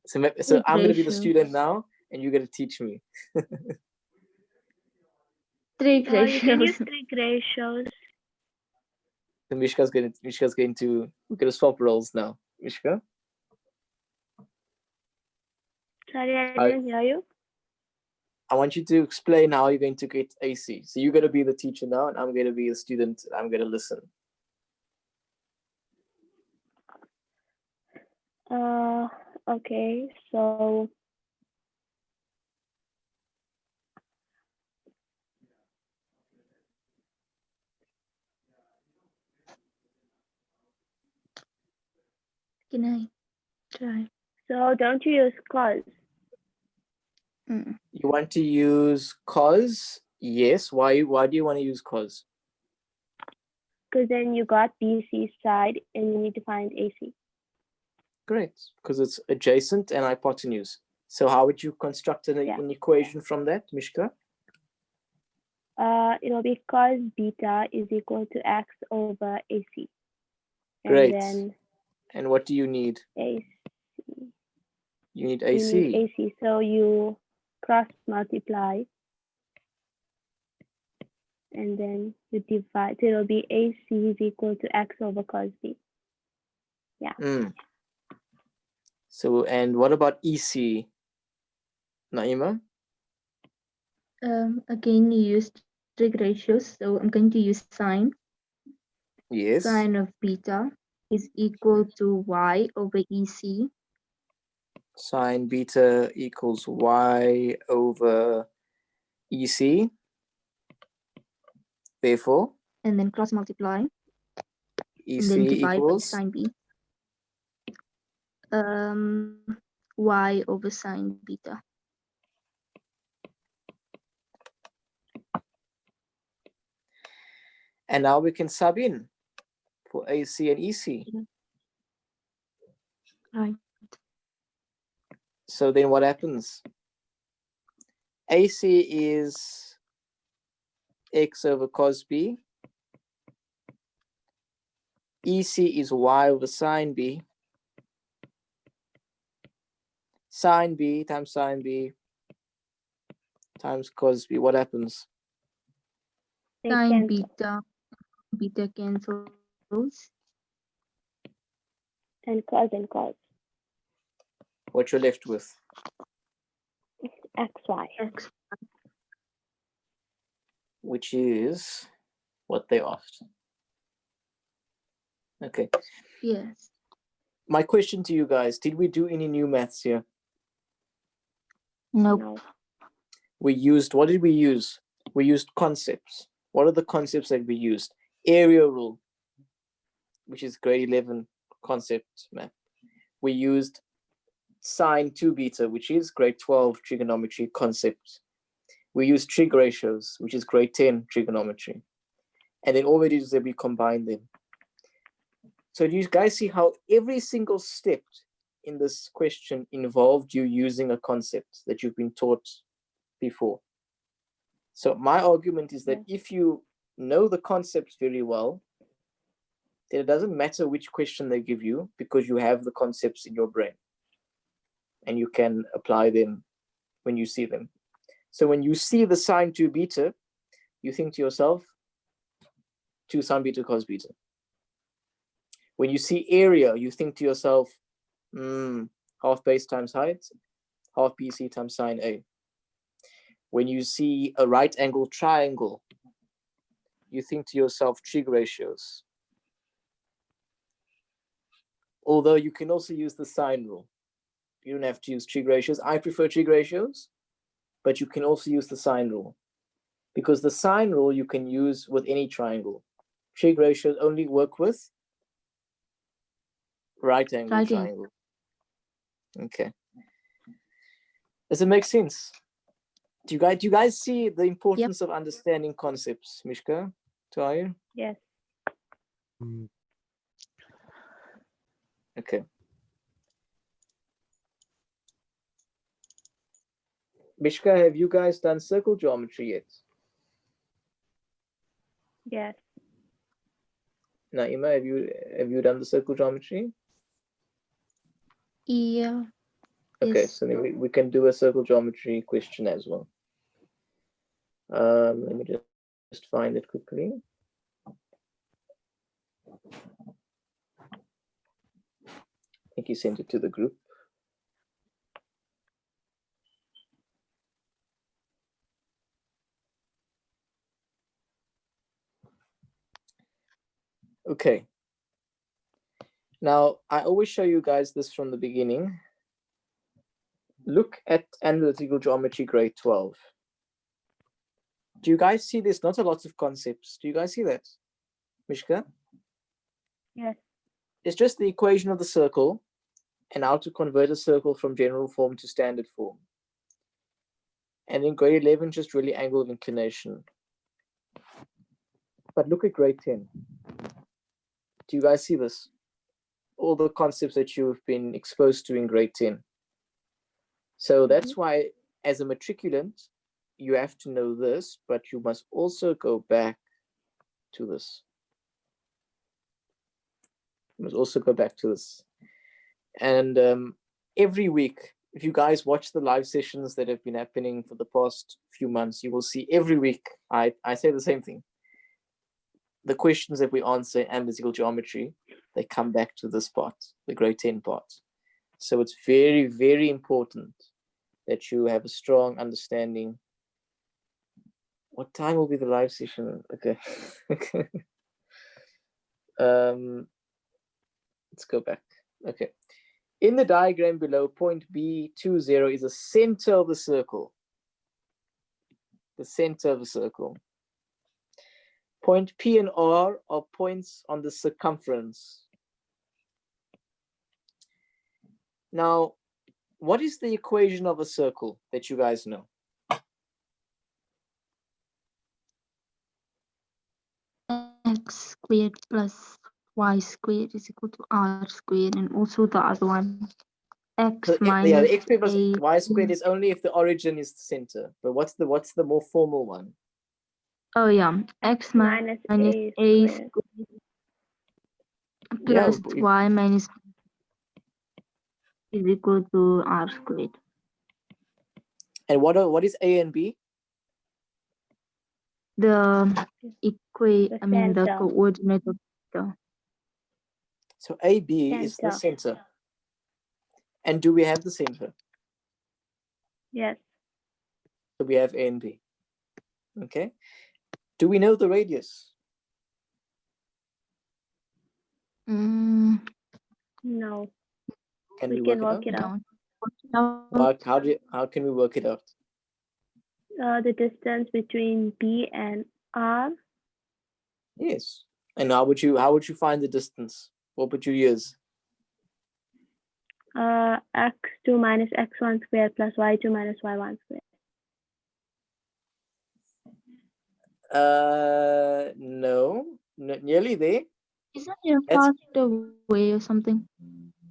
So I'm going to be the student now, and you're going to teach me. Trig You can ratios. use trig ratios. So Mishka's going to we're going to swap roles now. Mishka, Sorry, I didn't hear you. I want you to explain how you're going to get AC. So you're going to be the teacher now, and I'm going to be the student. I'm going to listen. Okay, so Can I try? so don't you use cos? You want to use cos? Yes. Why do you want to use cos? Because then you got BC side and you need to find AC. Great, because it's adjacent and hypotenuse. So how would you construct an equation from that, Mishka? It'll be cos beta is equal to x over AC. Great. And what do you need? AC. You need You AC. need AC, so you cross multiply. And then you divide. So it'll be AC is equal to x over cos B. Yeah. So, and what about EC, Naima? Again, you use trig ratios. So I'm going to use sine. Yes. Sine of beta is equal to y over EC. Sine beta equals y over EC. Therefore, and then cross multiply. EC and then divide by equals sine B. Y over sine beta. and now we can sub in for AC and EC. Right. So then what happens? AC is x over cos B. EC is y over sine B. Sine B times sine B times cos B. What happens? Sine beta cancels. And cos. What you're left with? XY. X. Which is what they asked. Okay. Yes. My question to you guys, did we do any new maths here? Nope. No. We used, what did we use? We used concepts. What are the concepts that we used? Area rule, which is grade 11 concept math. We used sine 2 beta, which is grade 12 trigonometry concept. We used trig ratios, which is grade 10 trigonometry. And then all we did is that we combined them. So do you guys see how every single step in this question involved you using a concept that you've been taught before? So my argument is that if you know the concepts very well, then it doesn't matter which question they give you because you have the concepts in your brain and you can apply them when you see them. So when you see the sine 2 beta, you think to yourself, 2 sine beta cos beta. When you see area, you think to yourself, half base times height, half BC times sine A. When you see a right angle triangle, you think to yourself trig ratios. Although you can also use the sine rule. You don't have to use trig ratios. I prefer trig ratios, but you can also use the sine rule. Because the sine rule you can use with any triangle. Trig ratios only work with right angle triangle. Okay. Does it make sense? Do you guys see the importance of understanding concepts, Mishka? Tahir? Yes. Okay. Mishka, have you guys done circle geometry yet? Yes. Naima, have you done the circle geometry? Yeah. Okay, Yes. so then we can do a circle geometry question as well. Let me just find it quickly. I think he sent it to the group. Okay. Now, I always show you guys this from the beginning. Look at analytical geometry grade 12. Do you guys see there's not a lot of concepts? Do you guys see that? Mishka? Yes. It's just the equation of the circle and how to convert a circle from general form to standard form. And in grade 11, just really angle of inclination. But look at grade 10. Do you guys see this? All the concepts that you've been exposed to in grade 10. So that's why, as a matriculant, you have to know this, but you must also go back to this. You must also go back to this. And every week, if you guys watch the live sessions that have been happening for the past few months, you will see every week, I say the same thing. The questions that we answer in analytical geometry, they come back to this part, the grade 10 part. So it's very, very important that you have a strong understanding. What time will be the live session? Okay. Let's go back. Okay. In the diagram below, point B20 is the center of the circle. The center of the circle. Point P and R are points on the circumference. Now, what is the equation of a circle that you guys know? X squared plus y squared is equal to r squared, and also the other one, x minus yeah, the x squared plus a y squared is only if the origin is the center. But what's the more formal one? Oh yeah, x minus a squared plus y minus is equal to r squared. And what is a and b? The the coordinate of the. So AB is the center. And do we have the center? Yes. So we have A and B. Okay. Do we know the radius? Mm, No, Can we we can work work it it out? out. Mark, how can we work it out? The distance between B and R. Yes. And how would you find the distance? What would you use? X2 minus x1 squared plus y2 minus y1 squared. No, nearly there. Isn't it a That's- faster way or something?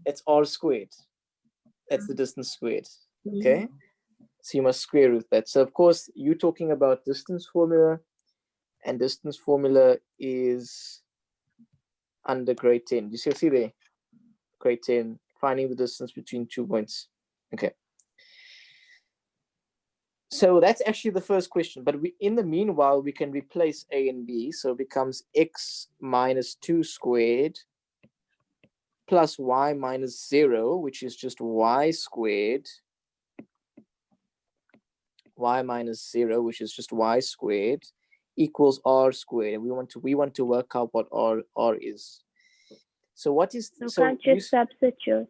It's r squared. That's the distance squared. Okay. So you must square root that. So of course you're talking about distance formula, and distance formula is under grade 10. Do you see there? Grade 10, finding the distance between 2 points. Okay. So that's actually the first question, but in the meanwhile, we can replace a and b, so it becomes x minus 2 squared plus y minus 0, which is just y squared, y minus 0, which is just y squared, equals r squared. And we want to work out what r is. So what is You can't just substitute.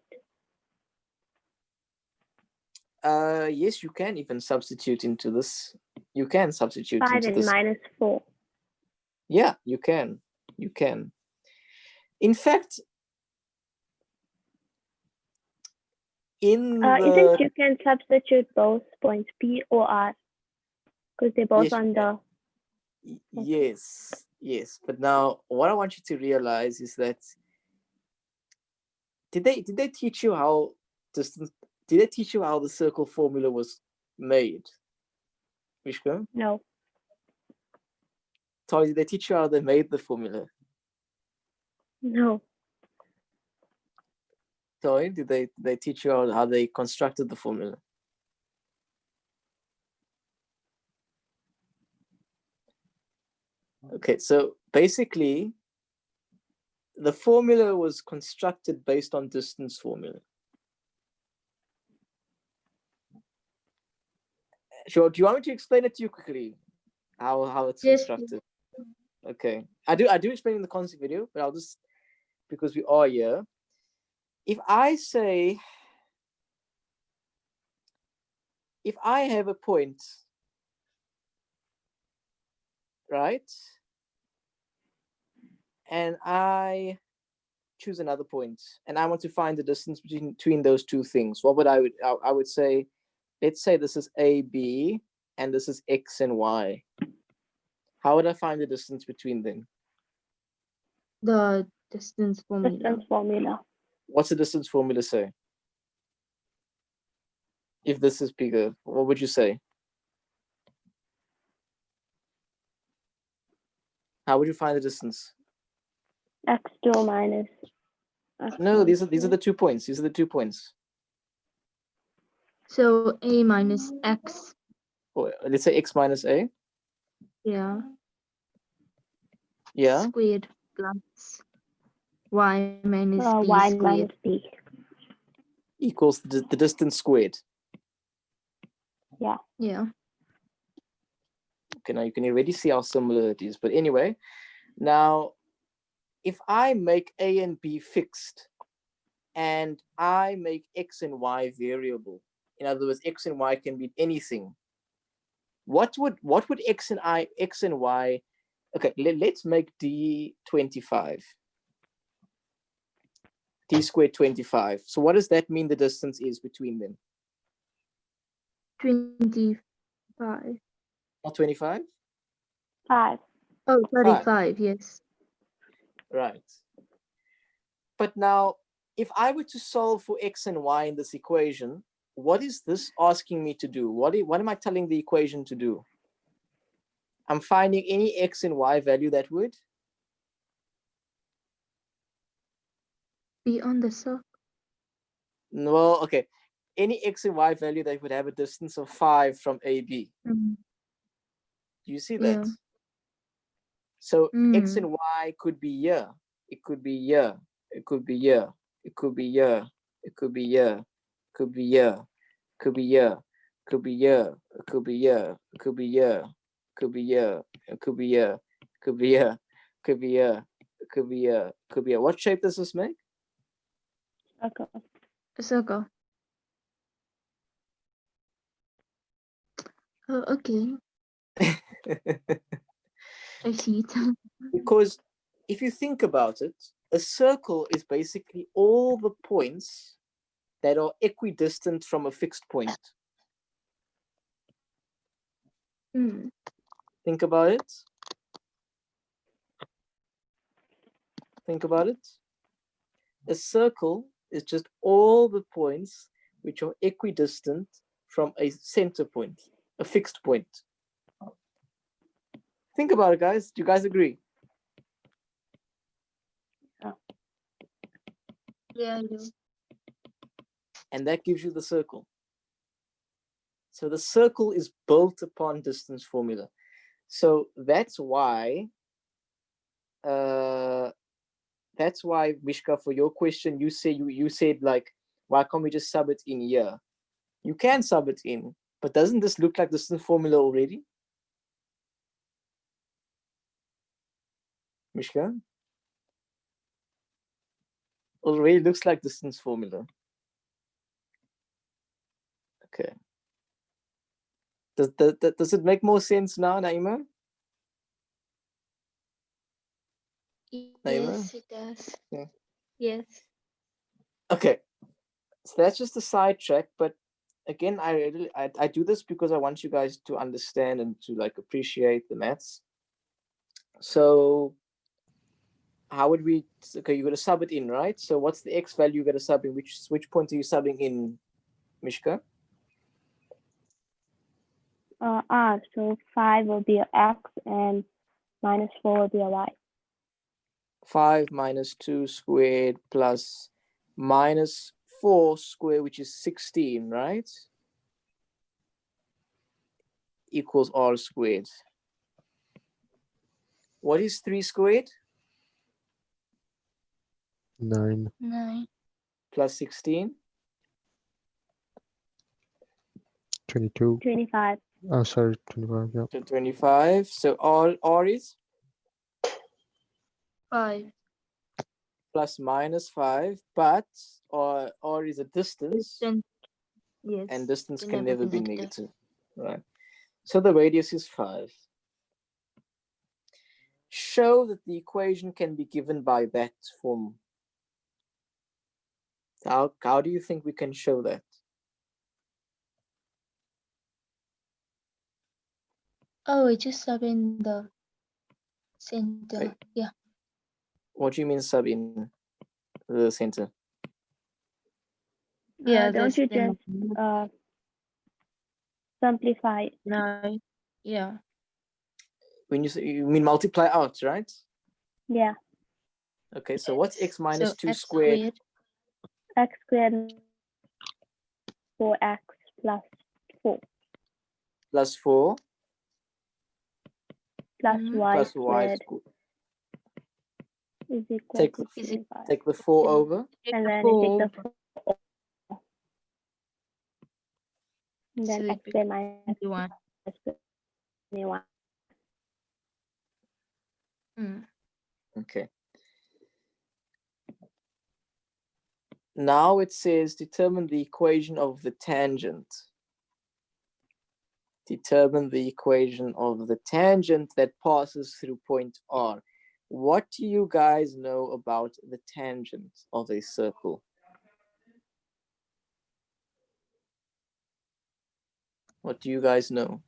Yes, you can even substitute into this. You can substitute 5 into and this. minus 4. Yeah, you can. You can. In fact, Isn't you can substitute both points P or R because they're both Yes, on the. yes. But now, what I want you to realize is that did they teach you how distance? Did they teach you how the circle formula was made? Mishka? No. Tali, did they teach you how they made the formula? No. Tali, did they teach you how they constructed the formula? Okay, so basically, the formula was constructed based on distance formula. Sure. Do you want me to explain it to you quickly? How it's Yes, constructed? Okay. I do explain in the concept video, but I'll just, because we are here. If I have a point, right? And I choose another point, and I want to find the distance between those two things. What would I would say, let's say this is A, B, and this is X and Y. How would I find the distance between them? the distance formula. Distance formula. What's the distance formula say? If this is bigger, what would you say? How would you find the distance? X2 minus. No, X1 these are the squared. 2 points. These are the 2 points. So A minus X. Or let's say X minus A. Yeah. Yeah. Squared plus Y minus B Y squared. minus B. Equals the distance squared. Yeah. Yeah. Okay, now you can already see how similar it is. But anyway, now if I make A and B fixed and I make X and Y variable, in other words, X and Y can be anything. What would X and Y, okay, let's make D 25. D squared 25. So what does that mean the distance is between them? 25. Not 25? 5. Oh, 35, 5. yes. Right. But now, if I were to solve for X and Y in this equation, what is this asking me to do? What am I telling the equation to do? I'm finding any X and Y value that would Be on the circle. no, okay. Any X and Y value that would have a distance of 5 from AB. Mm. Do you see that? Yeah. So X and Y could be here. It could be here. It could be here. It could be here. It could be here. Could be here. Could be here. Could be here. Could be here. Could be here. Could be here. It could be here. Could be here. Could be here. could be a what shape does this make? Okay. A circle. Oh, okay. I see it. Because if you think about it, a circle is basically all the points that are equidistant from a fixed point. Think about it. Think about it. A circle is just all the points which are equidistant from a center point, a fixed point. Think about it, guys. Do you guys agree? Yeah, I do. And that gives you the circle. So the circle is built upon distance formula. So that's why, Mishka, for your question, you said like, why can't we just sub it in here? You can sub it in, but doesn't this look like distance formula already? Mishka? Already looks like distance formula. Okay. Does it make more sense now, Naima? Naima? Yes, it does. Yeah. Yes. Okay. So that's just a sidetrack, but again, I do this because I want you guys to understand and to like appreciate the maths. So how would we, okay, you're gonna sub it in, right? So what's the x value you're gonna sub in? Which point are you subbing in, Mishka? R, so 5 will be a x and -4 will be a y. 5 minus 2 squared plus -4 squared, which is 16, right? Equals r squared. What is 3 squared? 9. 9. Plus 16? 22. 25. Oh, sorry, 25. Yeah. So 25. So r is 5. plus -5, but r is a distance, Distance. Yes. and distance can can never never be be negative. negative, right? So the radius is 5. Show that the equation can be given by that form. How do you think we can show that? Oh, I just sub in the center. Right. Yeah. What do you mean sub in the center? Yeah, Don't you just simplify it? No. Yeah. When you mean multiply out, right? Yeah, Okay, so what's x minus So 2 x squared? x squared 4x plus 4 Plus 4 plus Mhm. y plus y squared squared. is equal Take to Is 25. Take the 4 Yeah. over. And then you take the 4 and then So x it squared minus 21. 21. Okay. Now it says determine the equation of the tangent. Determine the equation of the tangent that passes through point R. What do you guys know about the tangent of a circle? What do you guys know?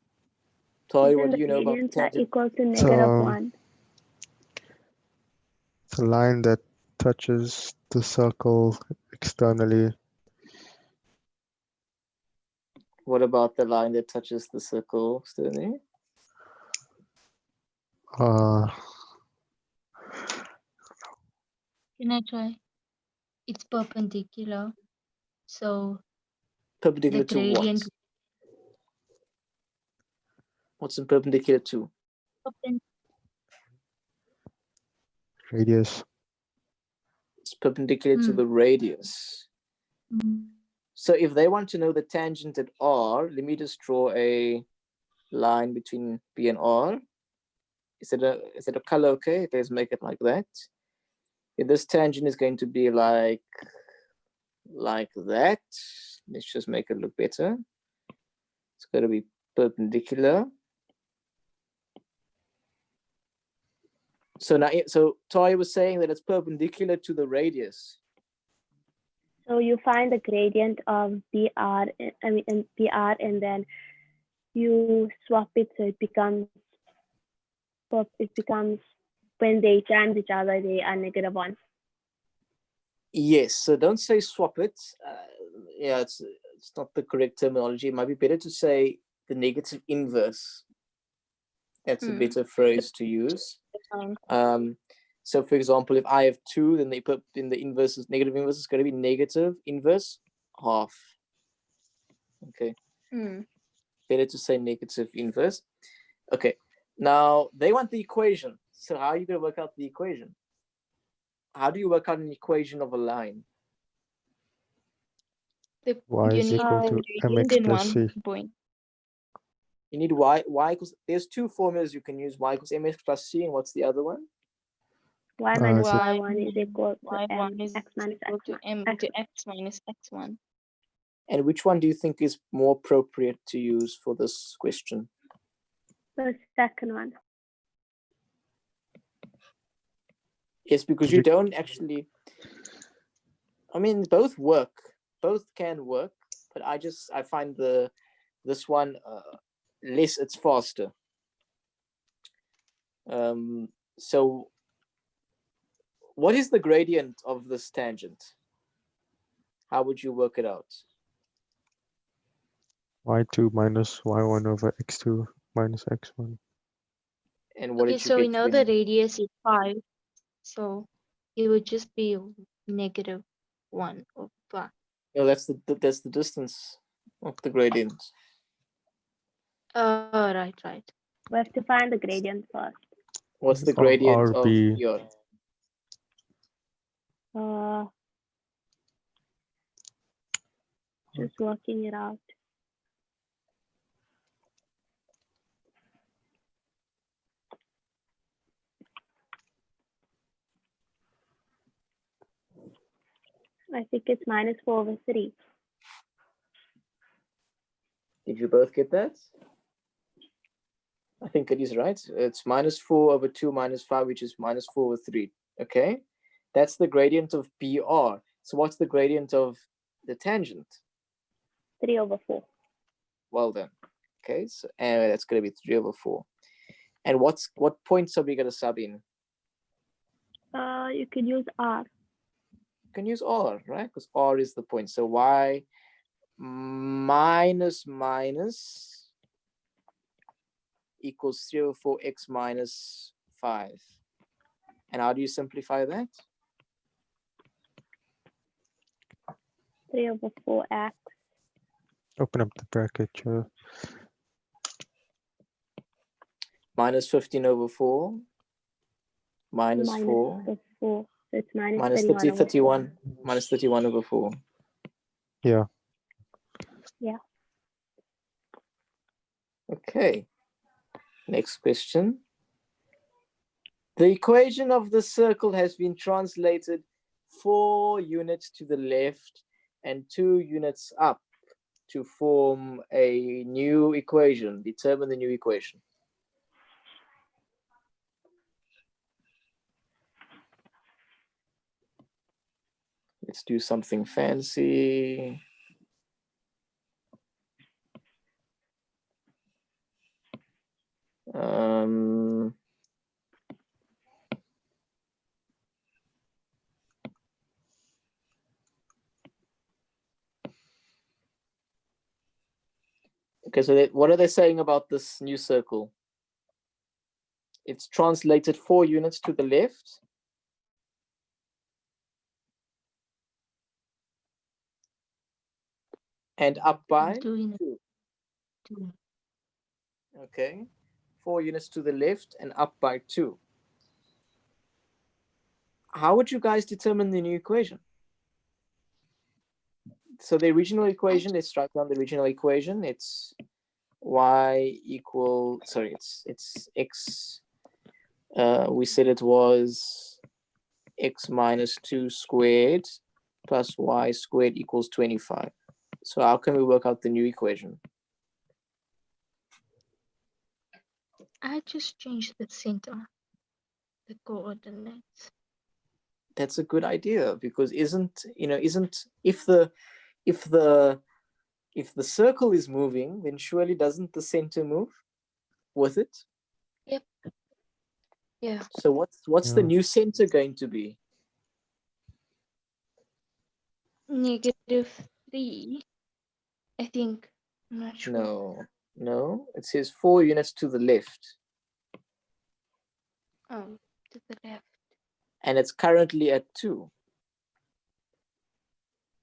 Tori, what do you know about the Gradients are tangent? equal to So, -1. it's a line that touches the circle externally. What about the line that touches the circle externally? Can I try? It's perpendicular. So Perpendicular the to what? gradient What's in perpendicular to? Radius. It's perpendicular to the radius. So if they want to know the tangent at R, let me just draw a line between B and R. Is it a color okay? Let's make it like that. This tangent is going to be like that. Let's just make it look better. It's going to be perpendicular. So now, so Toy was saying that it's perpendicular to the radius. So you find the gradient of BR, in BR, and then you swap it so it becomes when they times each other, they are -1. Yes, so don't say swap it. Yeah, it's not the correct terminology. It might be better to say the negative inverse. That's a better phrase to use. So for example, if I have 2, then the inverse is negative inverse is going to be negative inverse half. Okay. Better to say negative inverse. Okay. Now they want the equation. So how are you going to work out the equation? How do you work out an equation of a line? Y is equal to mx plus c. Point. You need y equals, there's 2 formulas you can use, y equals mx plus c, and what's the other one? Y minus is it- y1 is equal to Y1 is x minus equal to x1. m into x minus x1. And which one do you think is more appropriate to use for this question? The second one. Yes, because you don't actually, I mean, both work, both can work, but I find this one less, it's faster. So what is the gradient of this tangent? How would you work it out? y2 minus y1 over x2 minus x1. And what Okay, did you so we get know when- the radius is 5, so it would just be -1 over 5. No, that's the distance of the gradient. Oh, right. We have to find the gradient first. What's the Of gradient of RB. your? Just working it out. I think it's -4/3. Did you both get that? I think it is right. It's -4/2 minus 5, which is -4/3. Okay, that's the gradient of BR. So what's the gradient of the tangent? 3/4. Well done. Okay, so that's going to be 3/4. And what points are we going to sub in? You could use R. You can use R, right? Because R is the point. So y minus equals 3/4x minus 5. And how do you simplify that? 3/4x. Open up the bracket, Minus 15/4 minus minus 4 the 4. So it's minus 31/4. minus 31/4. Yeah. Yeah. Okay. Next question. The equation of the circle has been translated 4 units to the left and 2 units up to form a new equation. Determine the new equation. Let's do something fancy. Okay, so what are they saying about this new circle? It's translated 4 units to the left. And up by 2. 2. Okay, 4 units to the left and up by 2. How would you guys determine the new equation? So the original equation, let's write down the original equation. It's y equal, sorry, it's x. We said it was x minus 2 squared plus y squared equals 25. So how can we work out the new equation? I just changed the center, the coordinates. That's a good idea, because isn't if the circle is moving, then surely doesn't the center move with it? Yep. Yeah. So what's the Yeah. new center going to be? -3, I think. I'm not sure. No, it says 4 units to the left, Oh, to the left. and it's currently at 2.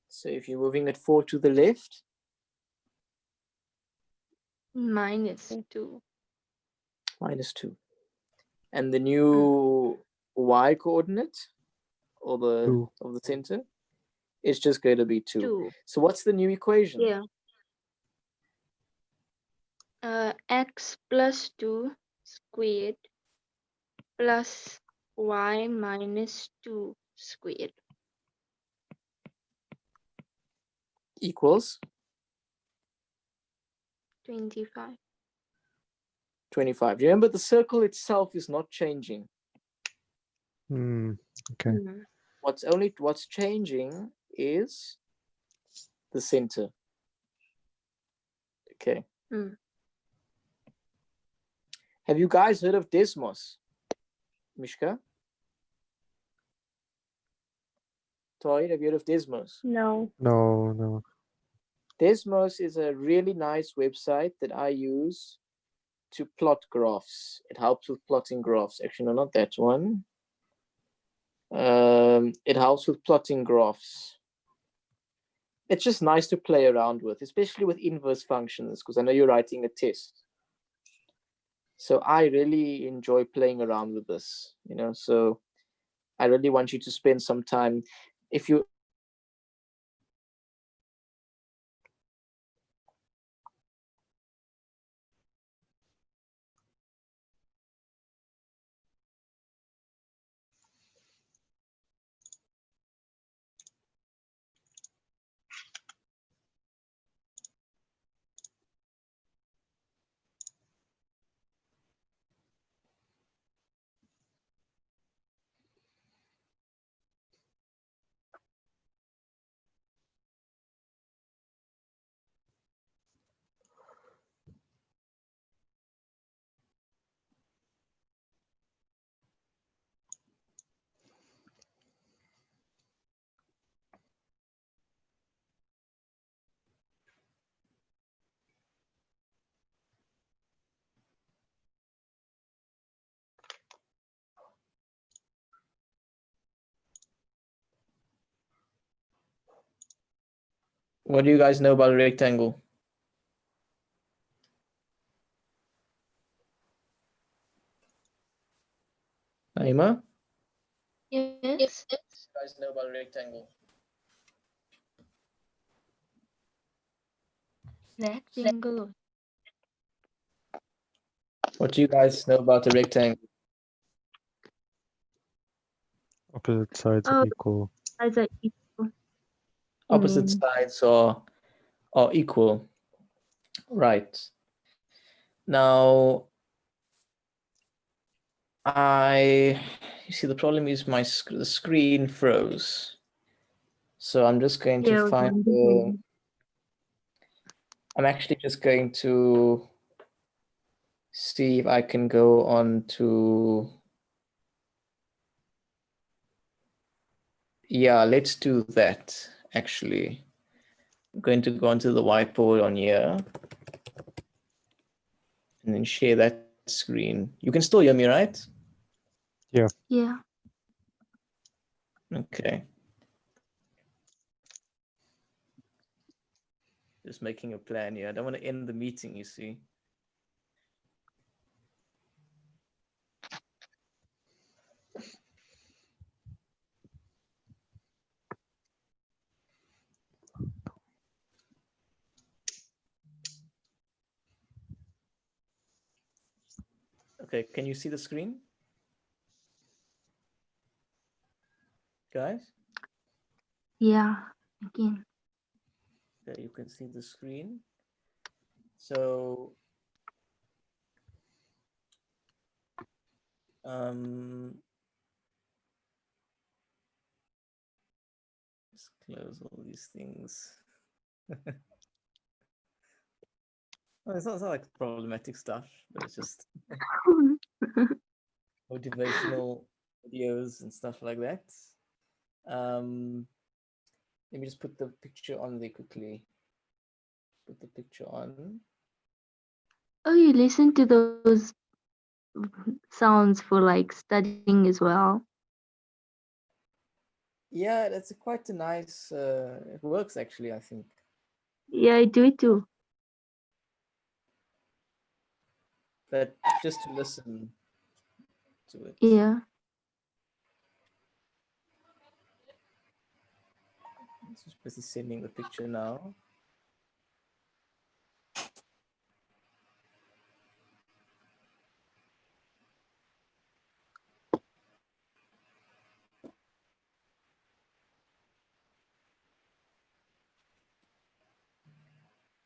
So if you're moving it 4 to the left, -2. minus 2. And the new y coordinate, or the 2. of the center, is just going to be 2. 2. So what's the new equation? Yeah. X plus 2 squared plus y minus 2 squared Equals 25. 25. Remember, the circle itself is not changing. Okay. What's changing is the center. Okay. Mm. Have you guys heard of Desmos? Mishka? Toy, have you heard of Desmos? No. No. Desmos is a really nice website that I use to plot graphs. It helps with plotting graphs. Actually, no, not that one. It helps with plotting graphs. It's just nice to play around with, especially with inverse functions, because I know you're writing a test. So I really enjoy playing around with this, so I really want you to spend some time. If you What do you guys know about a rectangle? Naima? Yes. You guys know about a rectangle? Rectangle. What do you guys know about a rectangle? Opposite sides are Oh, equal. as a equal. Opposite sides are equal. Right. Now, you see, the problem is the screen froze. So I'm just going to find I'm actually just going to see if I can go on to, yeah, let's do that. Actually, I'm going to go onto the whiteboard on here and then share that screen. You can still hear me, right? Yeah. Yeah. Okay. Just making a plan here. I don't want to end the meeting, you see. Okay, can you see the screen? guys? Yeah, again. There you can see the screen. So let's close all these things. Well, it's not like problematic stuff, but it's just motivational videos and stuff like that. Let me just put the picture on there quickly. Put the picture on. Oh, you listen to those sounds for like studying as well. Yeah, that's quite a nice. It works actually, I think. Yeah, I do it too. But just to listen to it. Yeah. Just busy sending the picture now.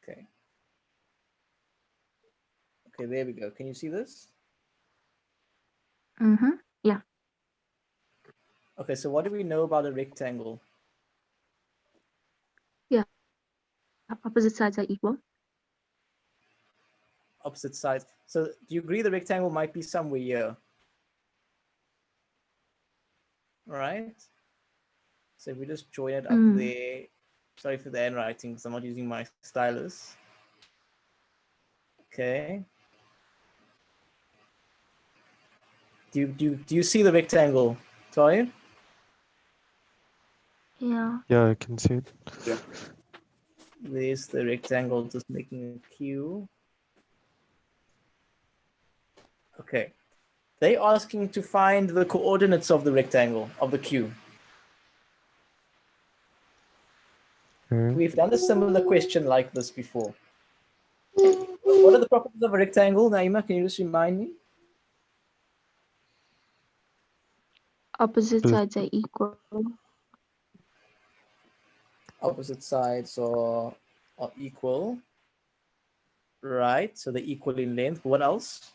Okay. Okay, there we go. Can you see this? Mm-hmm. Yeah. Okay, so what do we know about a rectangle? Yeah. Opposite sides are equal. Opposite sides. So do you agree the rectangle might be somewhere here? All right. So if we just join it up there. Sorry for the handwriting because I'm not using my stylus. Okay. Do you see the rectangle? Sorry? Yeah. Yeah, I can see it. There's the rectangle, just making a Q. Okay. They're asking to find the coordinates of the rectangle, of the Q. Okay. We've done a similar question like this before. What are the properties of a rectangle, Naima? Can you just remind me? Opposite sides are equal. Opposite sides are equal. Right, so they're equal in length. What else?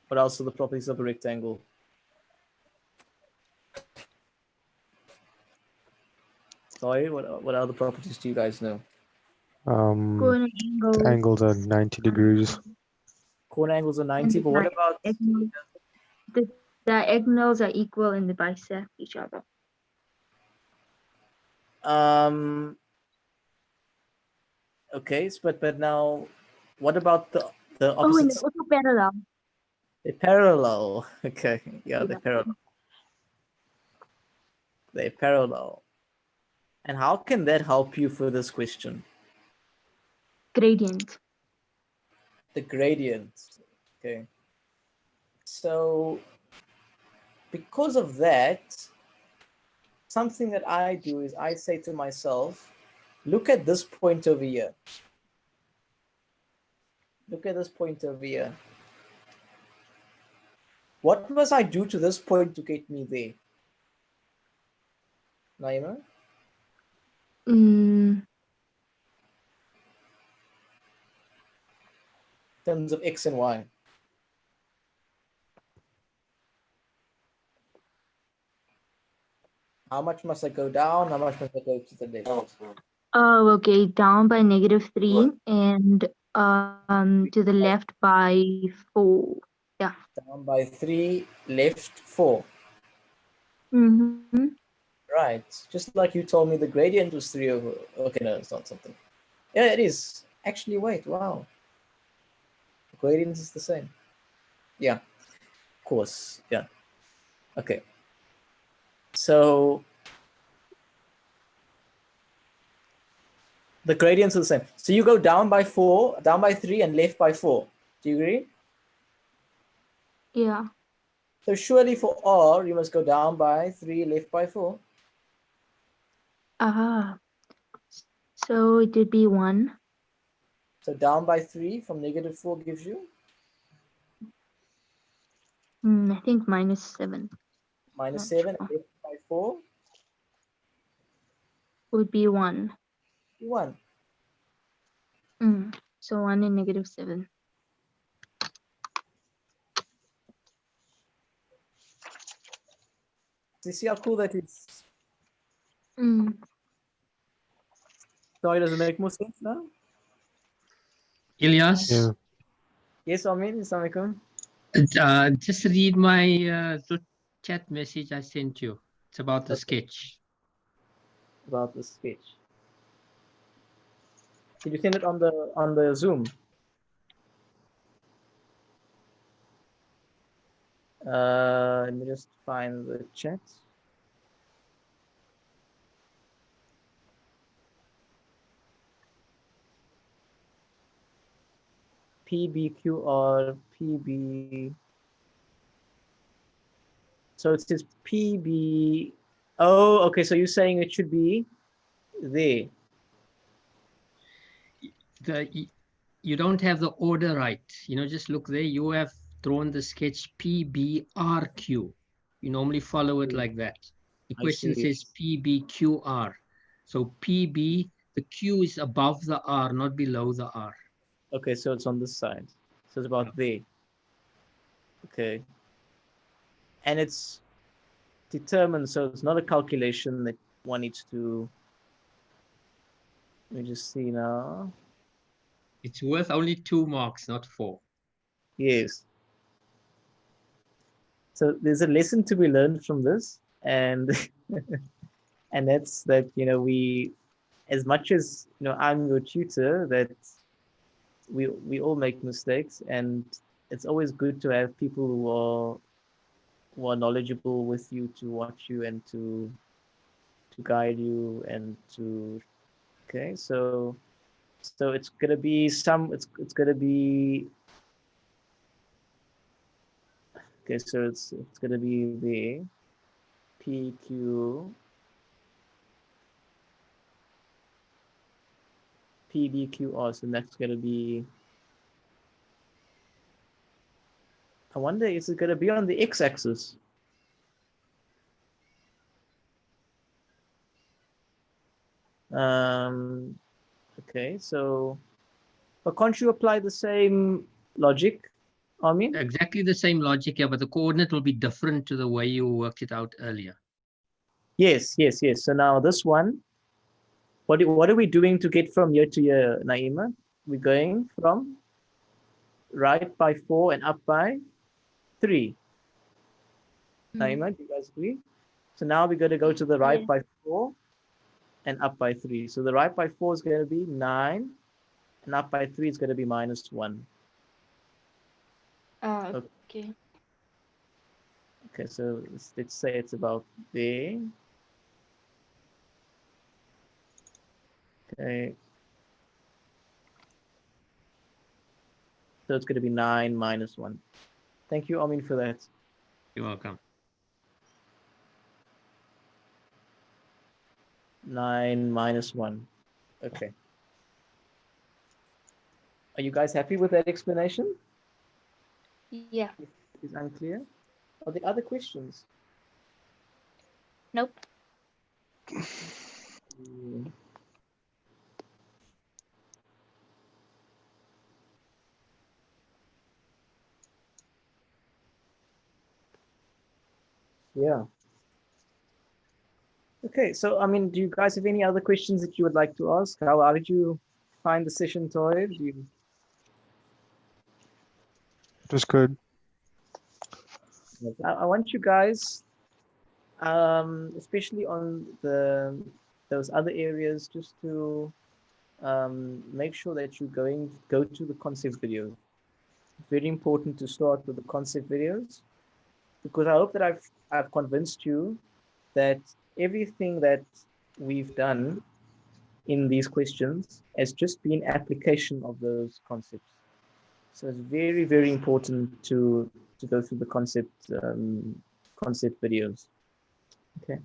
What else are the properties of a rectangle? Sorry, what other properties do you guys know? Corner The angles. angles are 90 degrees. Corner angles are And 90, but what about the diagonals are equal and they bisect each other. okay, but now what about the Oh, and opposites? they're also parallel. They're parallel. Okay, yeah, they're Yeah. parallel. They're parallel. And how can that help you for this question? Gradient. The gradient. Okay. So because of that, something that I do is I say to myself, look at this point over here. Look at this point over here. What must I do to this point to get me there? Naima? Mm, In terms of X and Y. How much must I go down? How much must I go to the left? oh, okay. Down by -3 and to the left by 4. Yeah. Down by 3, left 4. Mm-hmm. Right. Just like you told me the gradient was 3 over. Okay, no, it's not something. Yeah, it is. Actually, wait, wow. The gradient is the same. Yeah, of course. Yeah. Okay. So the gradients are the same. So you go down by 4, down by 3, and left by 4. Do you agree? Yeah. So surely for R, you must go down by 3, left by 4. Ah. So it would be 1. So down by 3 from -4 gives you I think -7 Minus Not 7 sure. f by 4, would be 1. 1. So 1 and -7. Do you see how cool that is? Sorry, does it make more sense now? Ilyas, Yeah. Yes, Amin, Assalamualaikum. just read my chat message I sent you. It's about the Okay. sketch. About the sketch. Did you send it on the Zoom? Let me just find the chat. PBQR PB. So it says PB. Oh, okay. So you're saying it should be there. You don't have the order right. Just look there. You have drawn the sketch PBRQ. You normally follow it like that. The question says PBQR. So PB, the Q is above the R, not below the R. Okay, so it's on this side. So it's about there. Okay. And it's determined, so it's not a calculation that one needs to. Let me just see now. It's worth only 2 marks, not 4. Yes. So there's a lesson to be learned from this, and and that's that we, as much as I'm your tutor, that we all make mistakes, and it's always good to have people who are knowledgeable with you to watch you and to guide you and to. Okay, so it's gonna be it's gonna be. Okay, so it's gonna be the PQ PBQR. So that's gonna be. I wonder, is it gonna be on the x-axis? Okay, so, but can't you apply the same logic, Armin? Exactly the same logic here, but the coordinate will be different to the way you worked it out earlier. Yes. So now this one, what are we doing to get from here to here, Naima? We're going from right by 4 and up by 3. Naima, do you guys agree? So now we're going to go to the right by 4 and up by 3. So the right by 4 is going to be 9, and up by 3 is going to be -1. Okay. Okay, so let's say it's about there. Okay. So it's going to be 9 -1. Thank you, Amin, for that. You're welcome. 9 -1. Okay. Are you guys happy with that explanation? Yeah. Is unclear? Are there other questions? Nope. Yeah. Okay, so I mean, do you guys have any other questions that you would like to ask? How did you find the session, Toy? It was good. I want you guys, especially on those other areas, just to make sure that you go to the concept videos. Very important to start with the concept videos, because I hope that I've convinced you that everything that we've done in these questions has just been application of those concepts. So it's very, very important to go through the concept videos. Okay.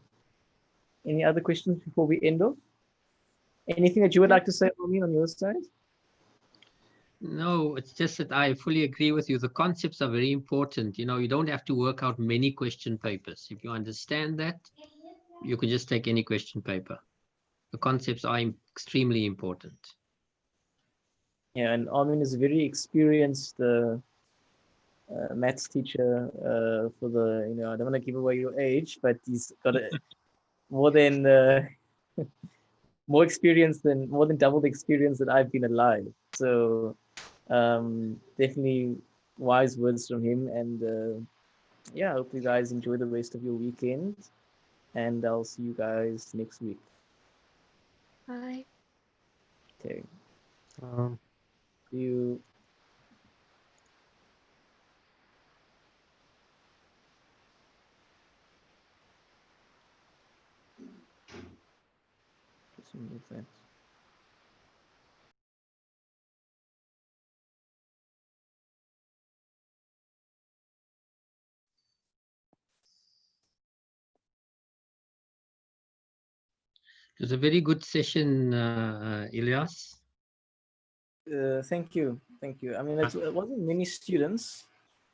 Any other questions before we end off? Anything that you would like to say, Omi, on your side? No, it's just that I fully agree with you. The concepts are very important. You know, you don't have to work out many question papers. If you understand that, you can just take any question paper. The concepts are extremely important. Yeah, and Armin is a very experienced maths teacher for the, you know, I don't want to give away your age, but he's got more than more than double the experience that I've been alive. So definitely wise words from him. And yeah, I hope you guys enjoy the rest of your weekend, and I'll see you guys next week. Bye. Okay. Um, See you. Just remove that. It was a very good session, Ilyas. Thank you. Thank you. I mean, it wasn't many students,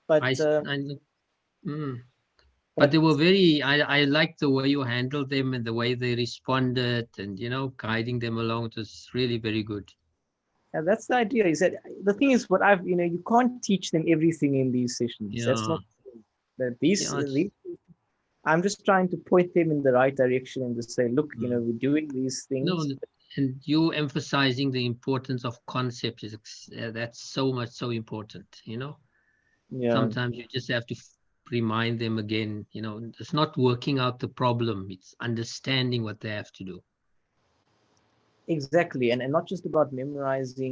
but I but they were very, I liked the way you handled them and the way they responded and, you know, guiding them along. It was really very good. yeah, that's the idea. Is that the thing is what I've, you know, you can't teach them everything in these sessions. That's Yeah. not that these, Yeah, these I'm just trying to point them in the right direction and just say, look, you know, Mm. we're doing these no, things. and you emphasizing the importance of concepts is that's so important, you know. Yeah, Sometimes you just have to remind them again, you know, it's not working out the problem, it's understanding what they have to do. exactly. And not just about memorizing